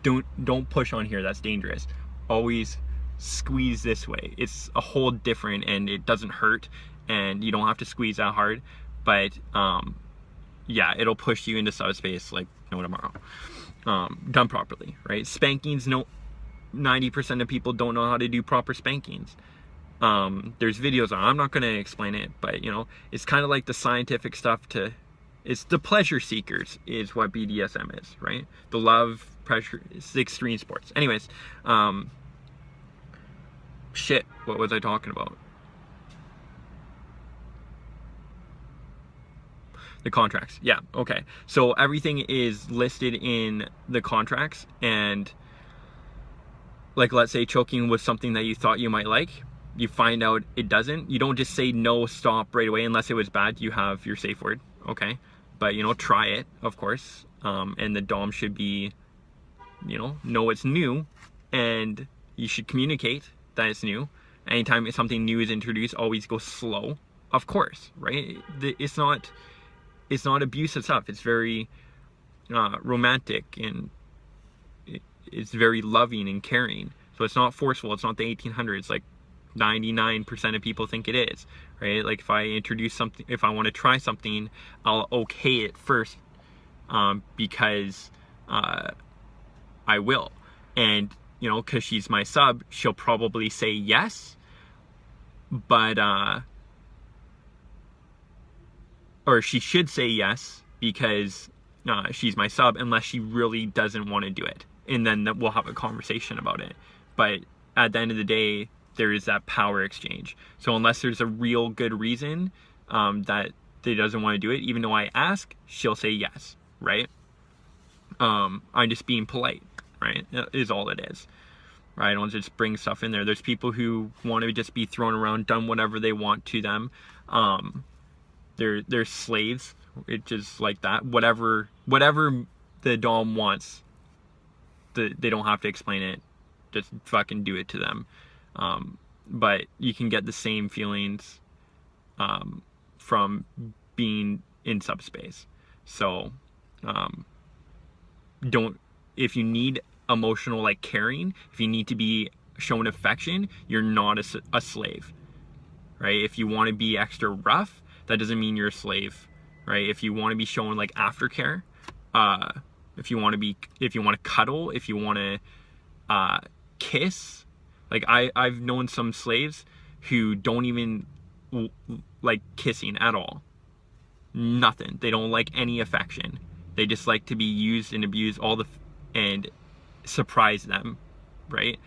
Don't push on here, that's dangerous. Always squeeze this way. It's a whole different, and it doesn't hurt, and you don't have to squeeze that hard, but yeah, it'll push you into subspace like no tomorrow. Done properly, right? Spankings, 90% of people don't know how to do proper spankings. There's videos on, I'm not going to explain it, but you know, it's kind of like the scientific stuff it's the pleasure seekers is what BDSM is, right? The love, pressure, it's the extreme sports. Anyways, shit, what was I talking about? The contracts. Yeah, okay. So everything is listed in the contracts, and like, let's say choking was something that you thought you might like, you find out it doesn't, you don't just say no, stop right away. Unless it was bad, you have your safe word, okay? But you know, try it, of course. And the dom should be, you know it's new, and you should communicate that it's new. Anytime something new is introduced, always go slow, of course, right? It's not abusive stuff. It's very romantic, and it's very loving and caring. So it's not forceful. It's not the 1800s like 99% of people think it is, right? Like if I introduce something, if I want to try something, I'll okay it first, because I will. And you know, because she's my sub, she'll probably say yes, but or she should say yes, because she's my sub, unless she really doesn't want to do it, and then we'll have a conversation about it. But at the end of the day, there is that power exchange. So unless there's a real good reason that they doesn't want to do it, even though I ask, she'll say yes, right? I'm just being polite, right? Is all it is, right? I don't just bring stuff in there. There's people who want to just be thrown around, done whatever they want to them. They're slaves. It's just like that. Whatever the dom wants, they don't have to explain it. Just fucking do it to them. But you can get the same feelings from being in subspace. So if you need emotional like caring, if you need to be shown affection, you're not a slave, right? If you want to be extra rough, that doesn't mean you're a slave, right? If you want to be shown like aftercare, if you want to cuddle, if you want to kiss, like I've known some slaves who don't even like kissing at all. Nothing. They don't like any affection. They just like to be used and abused and surprise them, right?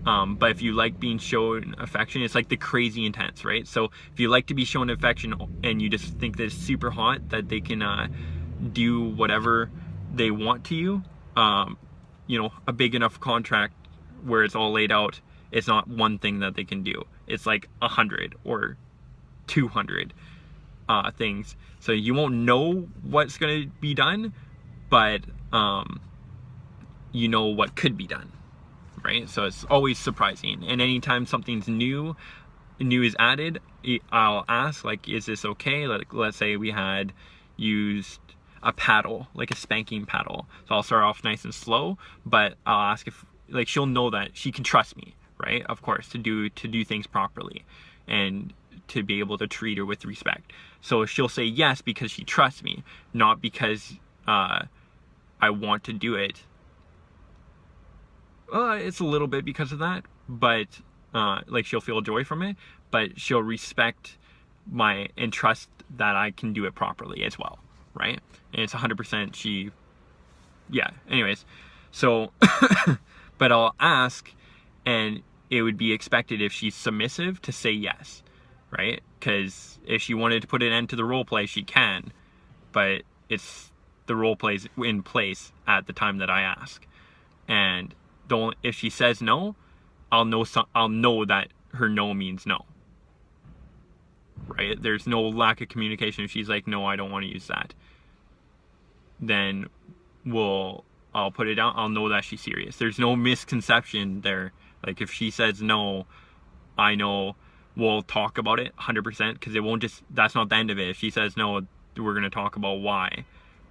But if you like being shown affection, it's like the crazy intense, right? So if you like to be shown affection and you just think that it's super hot, that they can do whatever they want to you, you know, a big enough contract where it's all laid out, it's not one thing that they can do. It's like 100 or 200 things. So you won't know what's going to be done, but you know what could be done, right? So it's always surprising. And anytime something's new is added, I'll ask, like, is this okay? Like, let's say we had used a paddle, like a spanking paddle. So I'll start off nice and slow, but I'll ask if, like, she'll know that she can trust me, right? Of course, to do things properly and to be able to treat her with respect. So she'll say yes because she trusts me, not because I want to do it. It's a little bit because of that, but like she'll feel joy from it, but she'll respect and trust that I can do it properly as well, right? And it's 100% yeah, anyways. So, but I'll ask, and it would be expected if she's submissive to say yes, right? Because if she wanted to put an end to the role play, she can, but it's the role plays in place at the time that I ask. And if she says no, I'll know that her no means no, right? right? There's no lack of communication. If she's like, no, I don't want to use that, then I'll put it down. I'll know that she's serious. There's no misconception there. Like if she says no, I know we'll talk about it 100%, because it won't just, that's not the end of it. If she says no, we're going to talk about why,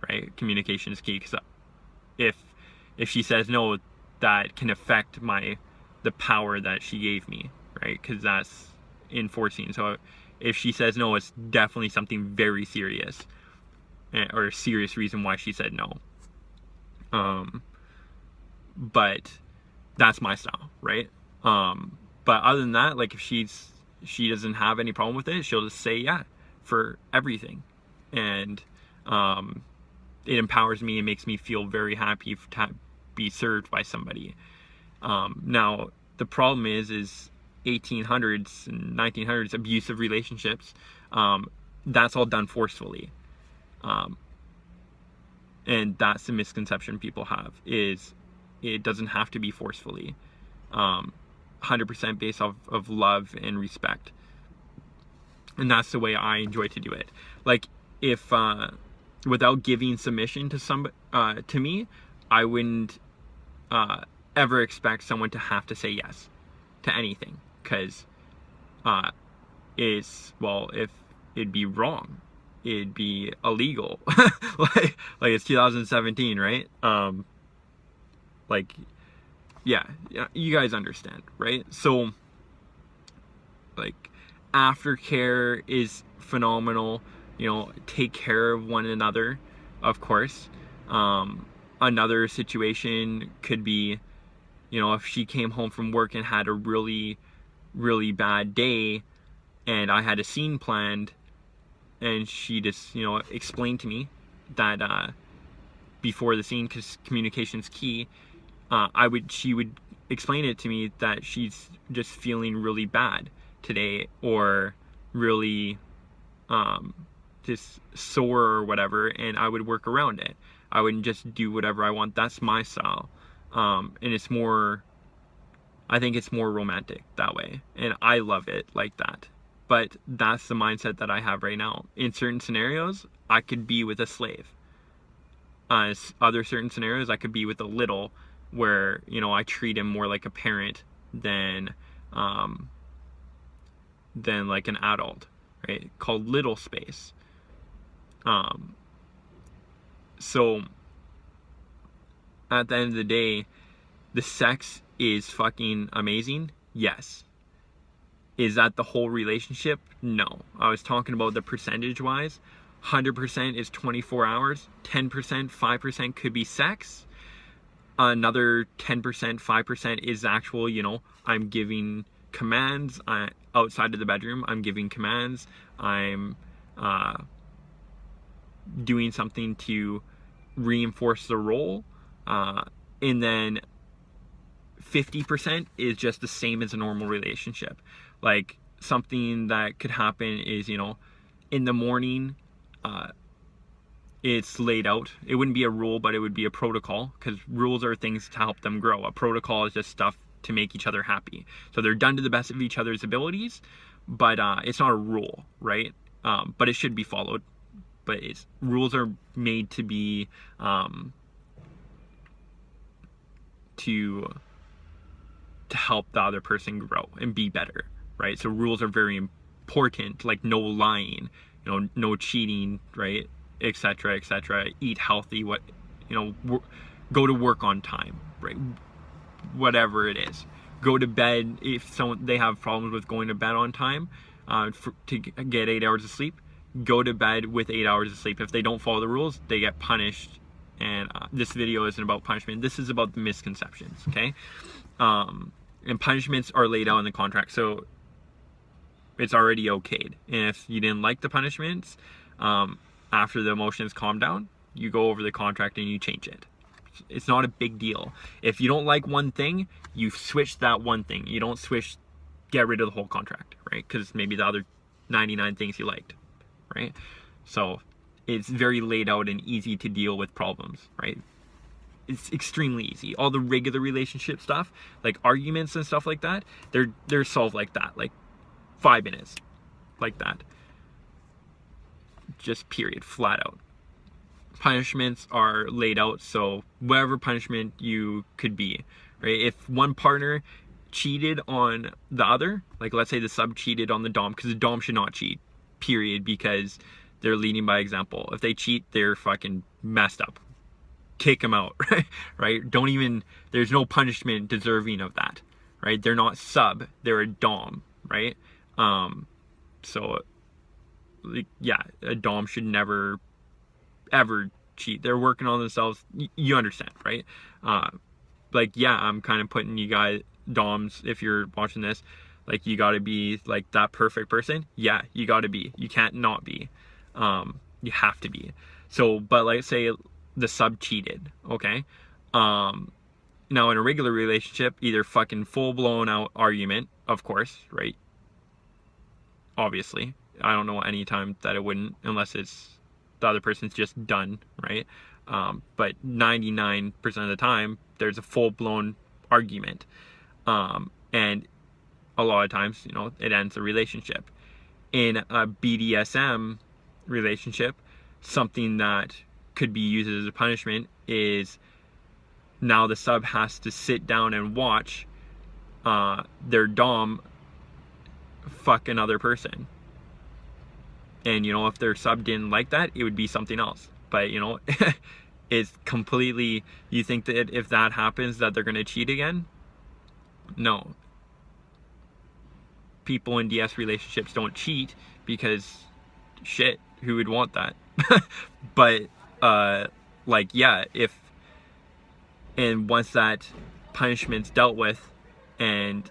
right? Communication is key, because if she says no, that can affect the power that she gave me, right? Because that's enforcing. So if she says no, it's definitely something very serious, or a serious reason why she said no. But that's my style, right? But other than that, like if she doesn't have any problem with it, she'll just say yeah for everything, and it empowers me and makes me feel very happy to be served by somebody. Now the problem is 1800s and 1900s abusive relationships, that's all done forcefully, and that's the misconception people have, is it doesn't have to be forcefully. 100% based off of love and respect, and that's the way I enjoy to do it. Like if without giving submission to me, I wouldn't ever expect someone to have to say yes to anything, because if it'd be wrong, it'd be illegal. like it's 2017, right? Yeah, you guys understand, right? So like Aftercare is phenomenal. Take care of one another, of course. Another situation could be, if she came home from work and had a really, really bad day, and I had a scene planned, and she just, explained to me that before the scene, because communication's key, she would explain it to me that she's just feeling really bad today, or really just sore or whatever, and I would work around it. I wouldn't just do whatever I want. That's my style. And I think it's more romantic that way, and I love it like that. But that's the mindset that I have right now. In certain scenarios, I could be with a slave. Other certain scenarios, I could be with a little, where I treat him more like a parent than like an adult, right? Called little space. So at the end of the day, the sex is fucking amazing. Yes. Is that the whole relationship? No. I was talking about the percentage wise. 100% is 24 hours. 10%, 5% could be sex. Another 10%, 5% is actual, I'm giving commands outside of the bedroom. I'm giving commands. I'm doing something to reinforce the role. And then 50% is just the same as a normal relationship. Like something that could happen is, in the morning, it's laid out. It wouldn't be a rule, but it would be a protocol, because rules are things to help them grow. A protocol is just stuff to make each other happy. So they're done to the best of each other's abilities, but it's not a rule, right? But it should be followed. But rules are made to be to help the other person grow and be better, right? So rules are very important, like no lying, no cheating, right? Etc., etc. Eat healthy, go to work on time, right? Whatever it is. Go to bed if they have problems with going to bed on time, to get 8 hours of sleep. Go to bed with 8 hours of sleep. If they don't follow the rules, they get punished. And this video isn't about punishment. This is about the misconceptions, okay? And punishments are laid out in the contract, so it's already okayed. And if you didn't like the punishments, after the emotions calm down, you go over the contract and you change it. It's not a big deal. If you don't like one thing, you switch that one thing. You don't get rid of the whole contract, right? Because maybe the other 99 things you liked, right? So it's very laid out and easy to deal with problems, right? It's extremely easy. All the regular relationship stuff, like arguments and stuff like that, they're solved like that, like 5 minutes, like that. just period, flat out. Punishments are laid out, so whatever punishment you could be, right? If one partner cheated on the other, like let's say the sub cheated on the dom, because the dom should not cheat, period, because they're leading by example. If they cheat, they're fucking messed up. Kick them out, right? Don't even, there's no punishment deserving of that, right? They're not sub, they're a dom, right? So like, yeah, a dom should never ever cheat. They're working on themselves. You understand, right? Like, yeah, I'm kind of putting you guys, doms, if you're watching this, like, you got to be like that perfect person. Yeah, you got to be. You can't not be. You have to be. So, but like, say the sub cheated, okay? Now in a regular relationship, either fucking full blown out argument, of course, right? Obviously, I don't know any time that it wouldn't, unless it's the other person's just done, right? But 99% of the time, there's a full-blown argument. And a lot of times, you know, it ends the relationship. In a BDSM relationship, something that could be used as a punishment is now the sub has to sit down and watch their dom fuck another person. And, you know, if their sub didn't like that, it would be something else. But, you know, it's completely, you think that if that happens that they're going to cheat again? No. People in DS relationships don't cheat because, shit, who would want that? But, like, yeah, and once that punishment's dealt with, and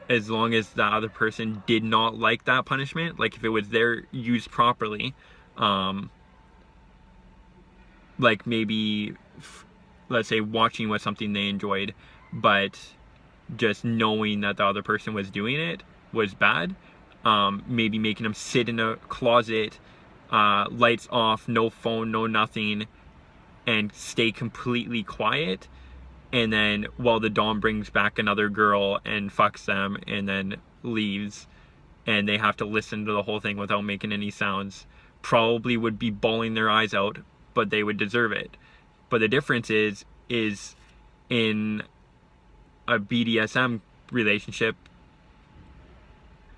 as long as the other person did not like that punishment, like if it was there used properly, like maybe, let's say watching was something they enjoyed, but just knowing that the other person was doing it was bad, maybe making them sit in a closet, lights off, no phone, no nothing, and stay completely quiet. And then while the dom brings back another girl and fucks them and then leaves, and they have to listen to the whole thing without making any sounds, probably would be bawling their eyes out, but they would deserve it. But the difference is in a BDSM relationship,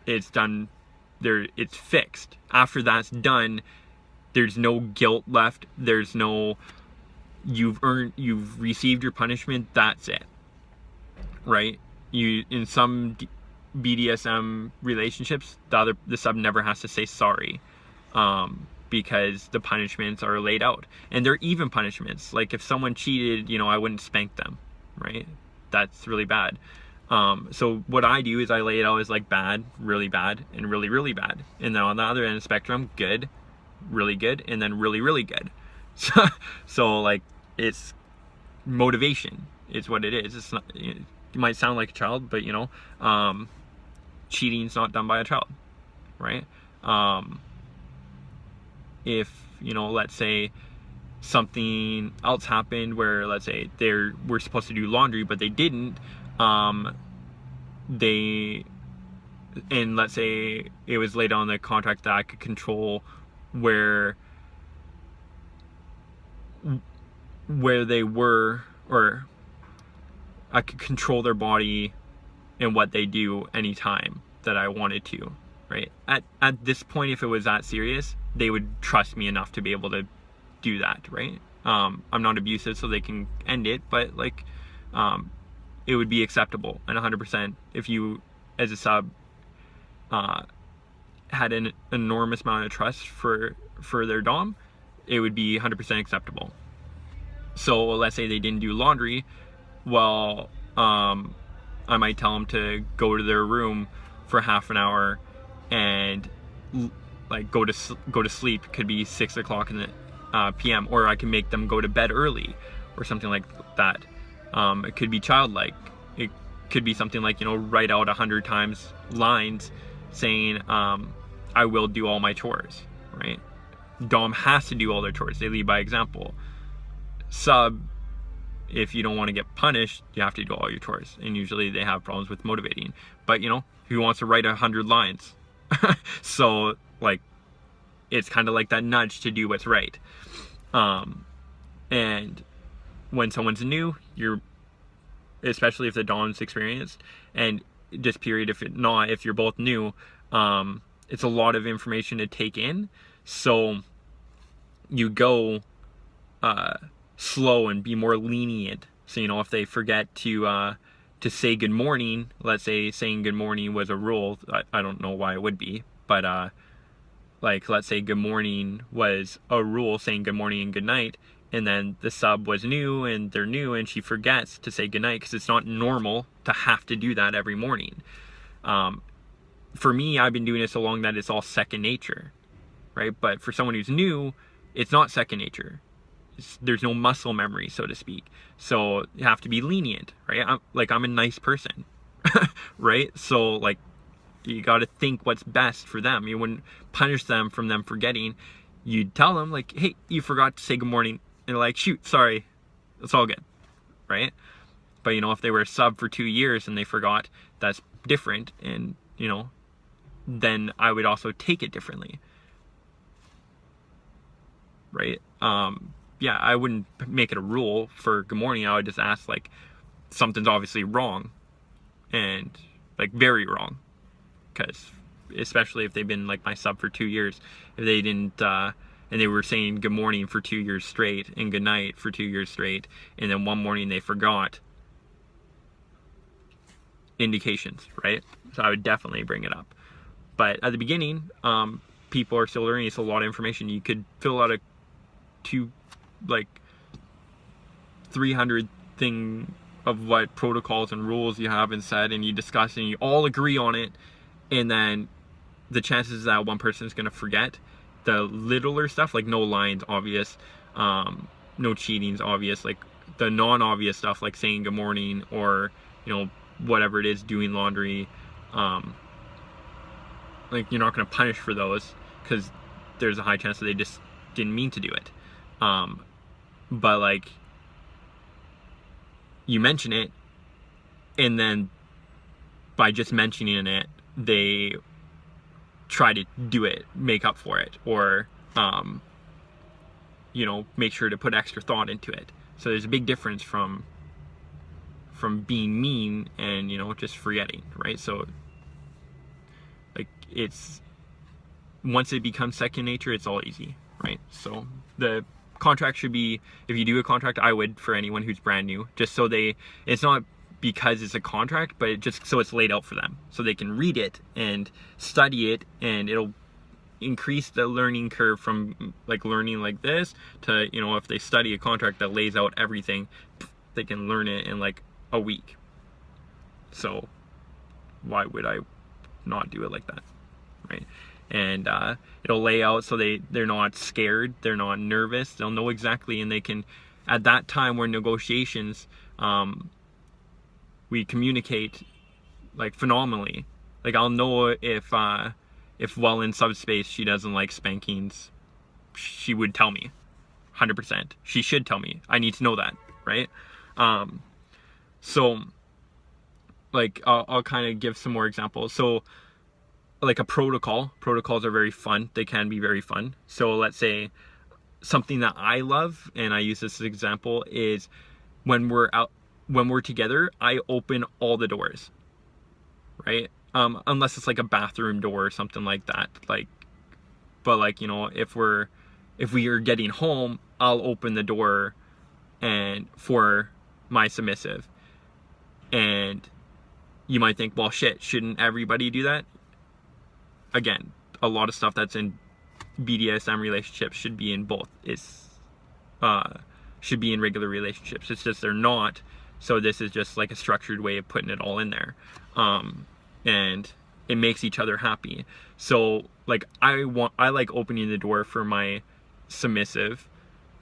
it's done there, it's fixed. After that's done, there's no guilt left, there's no, you've received your punishment, that's it, right? You, in some BDSM relationships, the sub never has to say sorry, because the punishments are laid out, and they're even punishments. Like if someone cheated, you know, I wouldn't spank them, right? That's really bad. So what I do is I lay it out as like bad, really bad, and really, really bad. And then on the other end of the spectrum, good, really good, and then really, really good. So like, it's motivation is what it is. It's not, it might sound like a child, but you know, cheating's not done by a child, right? If, you know, let's say something else happened where, let's say we're supposed to do laundry, but they didn't, and let's say it was laid on the contract that I could control where they were, or I could control their body and what they do anytime that I wanted to, right? At this point, if it was that serious, they would trust me enough to be able to do that, right? I'm not abusive, so they can end it, but like, it would be acceptable. And 100%, if you, as a sub, had an enormous amount of trust for their dom, it would be 100% acceptable. So let's say they didn't do laundry, well, I might tell them to go to their room for half an hour and like go to sleep. It could be 6 o'clock in the p.m. or I can make them go to bed early or something like that. It could be childlike. It could be something like, you know, write out 100 times lines saying, I will do all my chores, right? Dom has to do all their chores. They lead by example. Sub, if you don't want to get punished, you have to do all your chores. And usually they have problems with motivating. But, you know, who wants to write 100 lines? So, like, it's kind of like that nudge to do what's right. And when someone's new, especially if the dom's experienced, and just period, if you're both new, it's a lot of information to take in. So you go slow and be more lenient. So, if they forget to say good morning, let's say saying good morning was a rule. I don't know why it would be, but let's say good morning was a rule, saying good morning and good night, and then the sub was new and they're new and she forgets to say good night, because it's not normal to have to do that every morning. For me, I've been doing it so long that it's all second nature, right? But for someone who's new, it's not second nature. There's no muscle memory, so to speak. So you have to be lenient, right? I'm a nice person, right? So you got to think what's best for them. You wouldn't punish them from them forgetting. You'd tell them hey, you forgot to say good morning, and they're shoot, sorry, it's all good, right? But if they were a sub for 2 years and they forgot, that's different. And then I would also take it differently, right? Yeah, I wouldn't make it a rule for good morning. I would just ask something's obviously wrong, and very wrong, because especially if they've been my sub for 2 years, if they didn't and they were saying good morning for 2 years straight and good night for 2 years straight, and then one morning they forgot, indications, right? So I would definitely bring it up. But at the beginning, people are still learning. It's a lot of information. You could fill out a 300 thing of what protocols and rules you have and said, and you discuss and you all agree on it, and then the chances that one person is going to forget the littler stuff, no lines obvious, no cheating's obvious, the non-obvious stuff, saying good morning, or whatever it is, doing laundry, you're not going to punish for those, because there's a high chance that they just didn't mean to do it. But you mention it, and then by just mentioning it, they try to do it, make up for it, or make sure to put extra thought into it. So there's a big difference from being mean and just forgetting, right? So it's, once it becomes second nature, it's all easy, right? So the contract should be, if you do a contract, I would, for anyone who's brand new, just so it's not because it's a contract, but just so it's laid out for them, so they can read it and study it, and it'll increase the learning curve from learning like this to, if they study a contract that lays out everything, they can learn it in a week. So why would I not do it like that, right? And it'll lay out so they're not scared, they're not nervous, they'll know exactly, and they can, at that time where negotiations, we communicate phenomenally. I'll know if while in Subspace she doesn't like spankings, she would tell me 100%. She should tell me. I need to know that, right? So I'll kind of give some more examples. So a protocols are very fun. They can be very fun. So let's say something that I love, and I use this as an example, is when we're together, I open all the doors, right? Unless it's a bathroom door or something like that. But if we are getting home, I'll open the door and for my submissive. And you might think, well, shit, shouldn't everybody do that? Again, a lot of stuff that's in BDSM relationships should be in both. Should be in regular relationships. It's just they're not. So this is just a structured way of putting it all in there. And it makes each other happy. So I like opening the door for my submissive,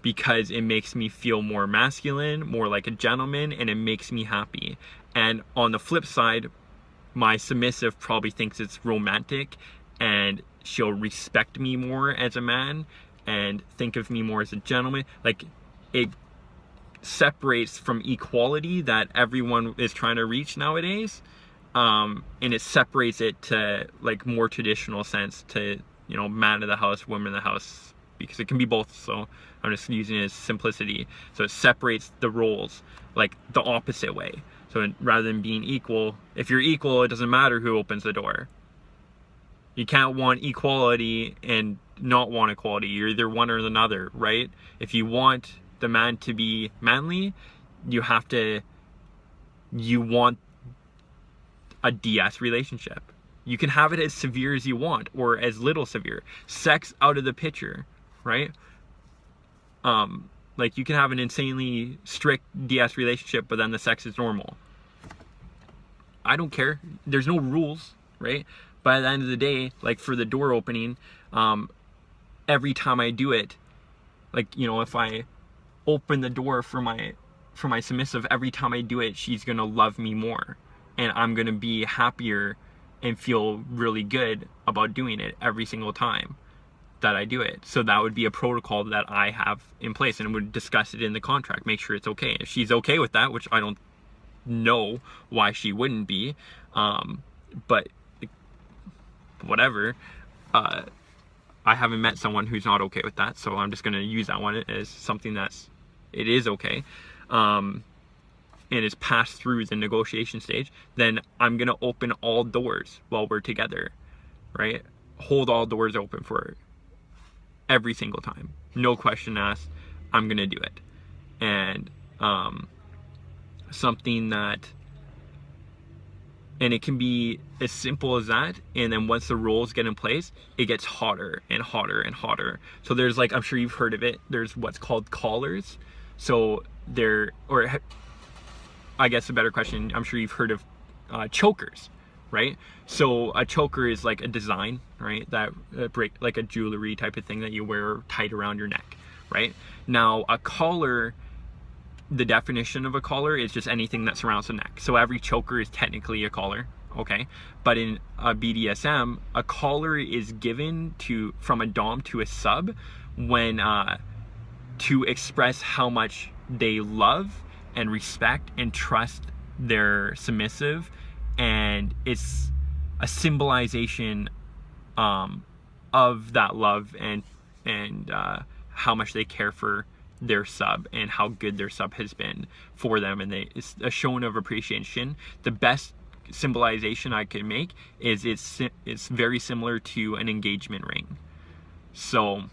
because it makes me feel more masculine, more like a gentleman, and it makes me happy. And on the flip side, my submissive probably thinks it's romantic, and she'll respect me more as a man and think of me more as a gentleman. It separates from equality that everyone is trying to reach nowadays, and it separates it to more traditional sense, to man of the house, woman of the house, because it can be both. So I'm just using it as simplicity. So it separates the roles like the opposite way. So rather than being equal, if you're equal, it doesn't matter who opens the door. You can't want equality and not want equality. You're either one or another, right? If you want the man to be manly, you want a DS relationship. You can have it as severe as you want or as little severe. Sex out of the picture, right? Like you can have an insanely strict DS relationship, but then the sex is normal. I don't care. There's no rules, right? But at the end of the day, like for the door opening, every time I do it, like, if I open the door for my submissive, every time I do it, she's gonna love me more, and I'm gonna be happier and feel really good about doing it every single time that I do it. So that would be a protocol that I have in place, and would discuss it in the contract, make sure it's okay. If she's okay with that, which I don't know why she wouldn't be, but whatever. I haven't met someone who's not okay with that, so I'm just gonna use that one as something it is okay, and it's passed through the negotiation stage. Then I'm gonna open all doors while we're together, right? Hold all doors open for her every single time, no question asked. I'm gonna do it. And something that, and it can be as simple as that, and then once the roles get in place, it gets hotter and hotter and hotter. So there's, like, I'm sure you've heard of it, there's what's called collars. So I guess a better question, I'm sure you've heard of chokers, right? So a choker is like a design, right, that break, like a jewelry type of thing that you wear tight around your neck, right? Now a collar, the definition of a collar is just anything that surrounds the neck. So every choker is technically a collar, okay? But in a BDSM, a collar is given from a dom to a sub when to express how much they love and respect and trust their submissive, and it's a symbolization of that love and how much they care for their sub and how good their sub has been for them, and it's a shown of appreciation. The best symbolization I can make is it's very similar to an engagement ring. So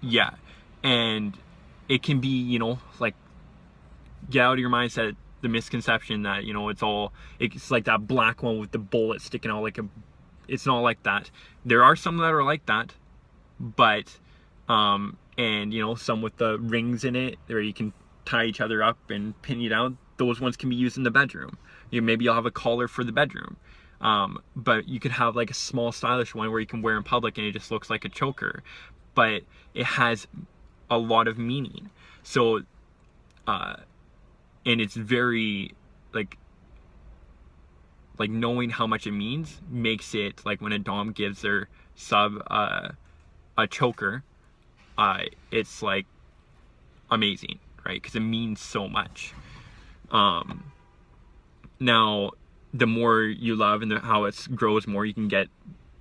yeah, and it can be, like, get out of your mindset the misconception that, it's like that black one with the bullet sticking out, it's not like that. There are some that are like that, but and some with the rings in it where you can tie each other up and pin you down. Those ones can be used in the bedroom. Maybe you'll have a collar for the bedroom, but you could have like a small stylish one where you can wear in public and it just looks like a choker, but it has a lot of meaning. So and it's very like knowing how much it means makes it, like, when a dom gives their sub a choker, it's like amazing, right? Because it means so much. Now the more you love and how it grows more, you can get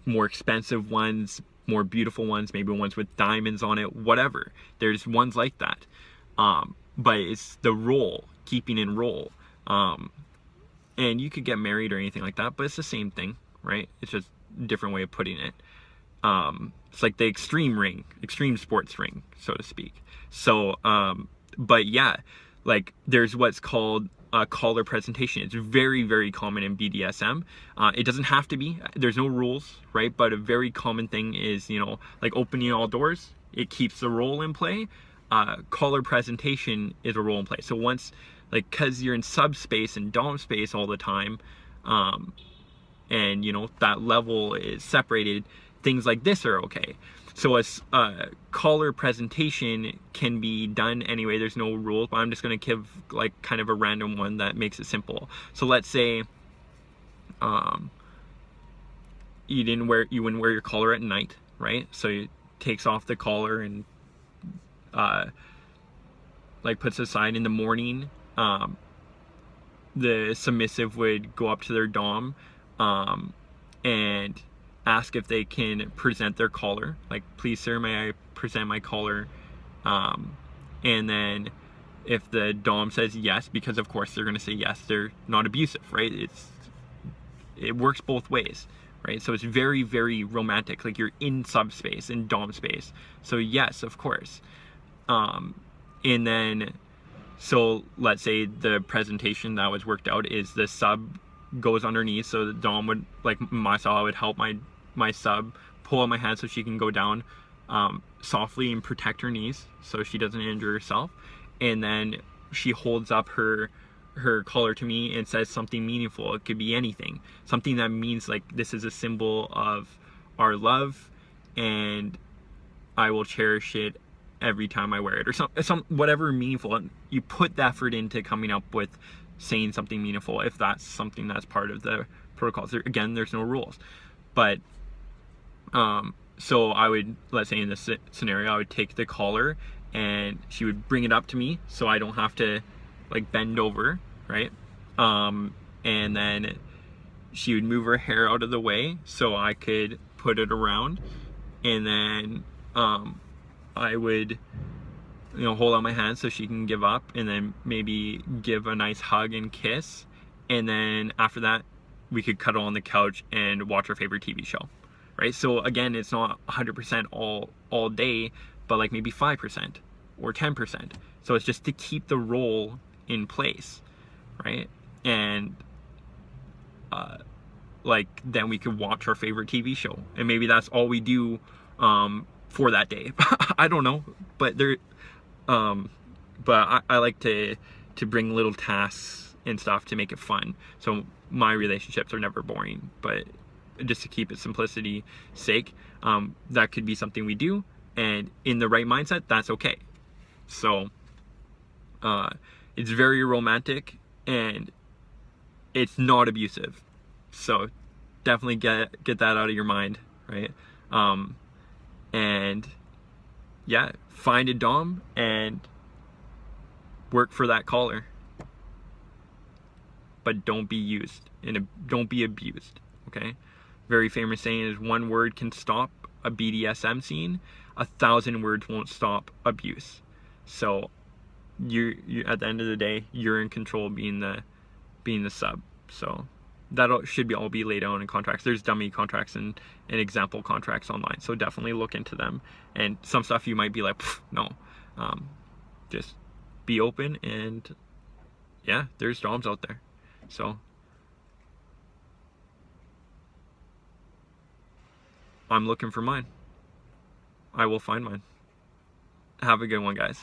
more expensive ones, more beautiful ones, maybe ones with diamonds on it, whatever. There's ones like that, but it's the role, keeping in role. And you could get married or anything like that, but it's the same thing, right? It's just a different way of putting it. It's like the extreme sports ring, so to speak. So but yeah, like, there's what's called a collar presentation. It's very, very common in BDSM. It doesn't have to be, there's no rules, right? But a very common thing is, like opening all doors, it keeps the role in play. Collar presentation is a role in play. So once, like, cause you're in subspace and dom space all the time, and that level is separated, things like this are okay. So a collar presentation can be done anyway. There's no rules, but I'm just going to give, like, kind of a random one that makes it simple. So let's say you wouldn't wear your collar at night, right? So it takes off the collar and like puts it aside. In the morning, the submissive would go up to their dom and ask if they can present their collar, like, please sir, may I present my collar? And then if the dom says yes, because of course they're going to say yes, they're not abusive, right? It works both ways, right? So it's very, very romantic, like you're in subspace, in dom space. So yes, of course. And then, so let's say the presentation that was worked out is the sub goes underneath, so the dom would, like myself, I would help my sub pull out my hand so she can go down softly and protect her knees so she doesn't injure herself. And then she holds up her collar to me and says something meaningful. It could be anything, something that means like this is a symbol of our love and I will cherish it every time I wear it, or some whatever meaningful. And you put the effort into coming up with saying something meaningful if that's something that's part of the protocols. Again, there's no rules, but so I would, let's say in this scenario, I would take the collar and she would bring it up to me so I don't have to like bend over, right? And then she would move her hair out of the way so I could put it around, and then I would, you know, hold out my hand so she can give up, and then maybe give a nice hug and kiss, and then after that we could cuddle on the couch and watch our favorite TV show, right? So again, it's not 100% all day, but like maybe 5% or 10%. So it's just to keep the role in place, right? And like then we could watch our favorite TV show, and maybe that's all we do for that day. I don't know, but I like to bring little tasks and stuff to make it fun. So my relationships are never boring, but just to keep it simplicity sake, that could be something we do, and in the right mindset, that's okay. So it's very romantic and it's not abusive. So definitely get that out of your mind, right? And yeah, find a dom and work for that collar, but don't be used and don't be abused. Okay, very famous saying is, one word can stop a BDSM scene, 1,000 words won't stop abuse. So you at the end of the day, you're in control of being the sub. So that should all be laid out in contracts. There's dummy contracts and example contracts online, so definitely look into them. And some stuff you might be like, no, just be open, and yeah, there's doms out there. So I'm looking for mine. I will find mine. Have a good one, guys.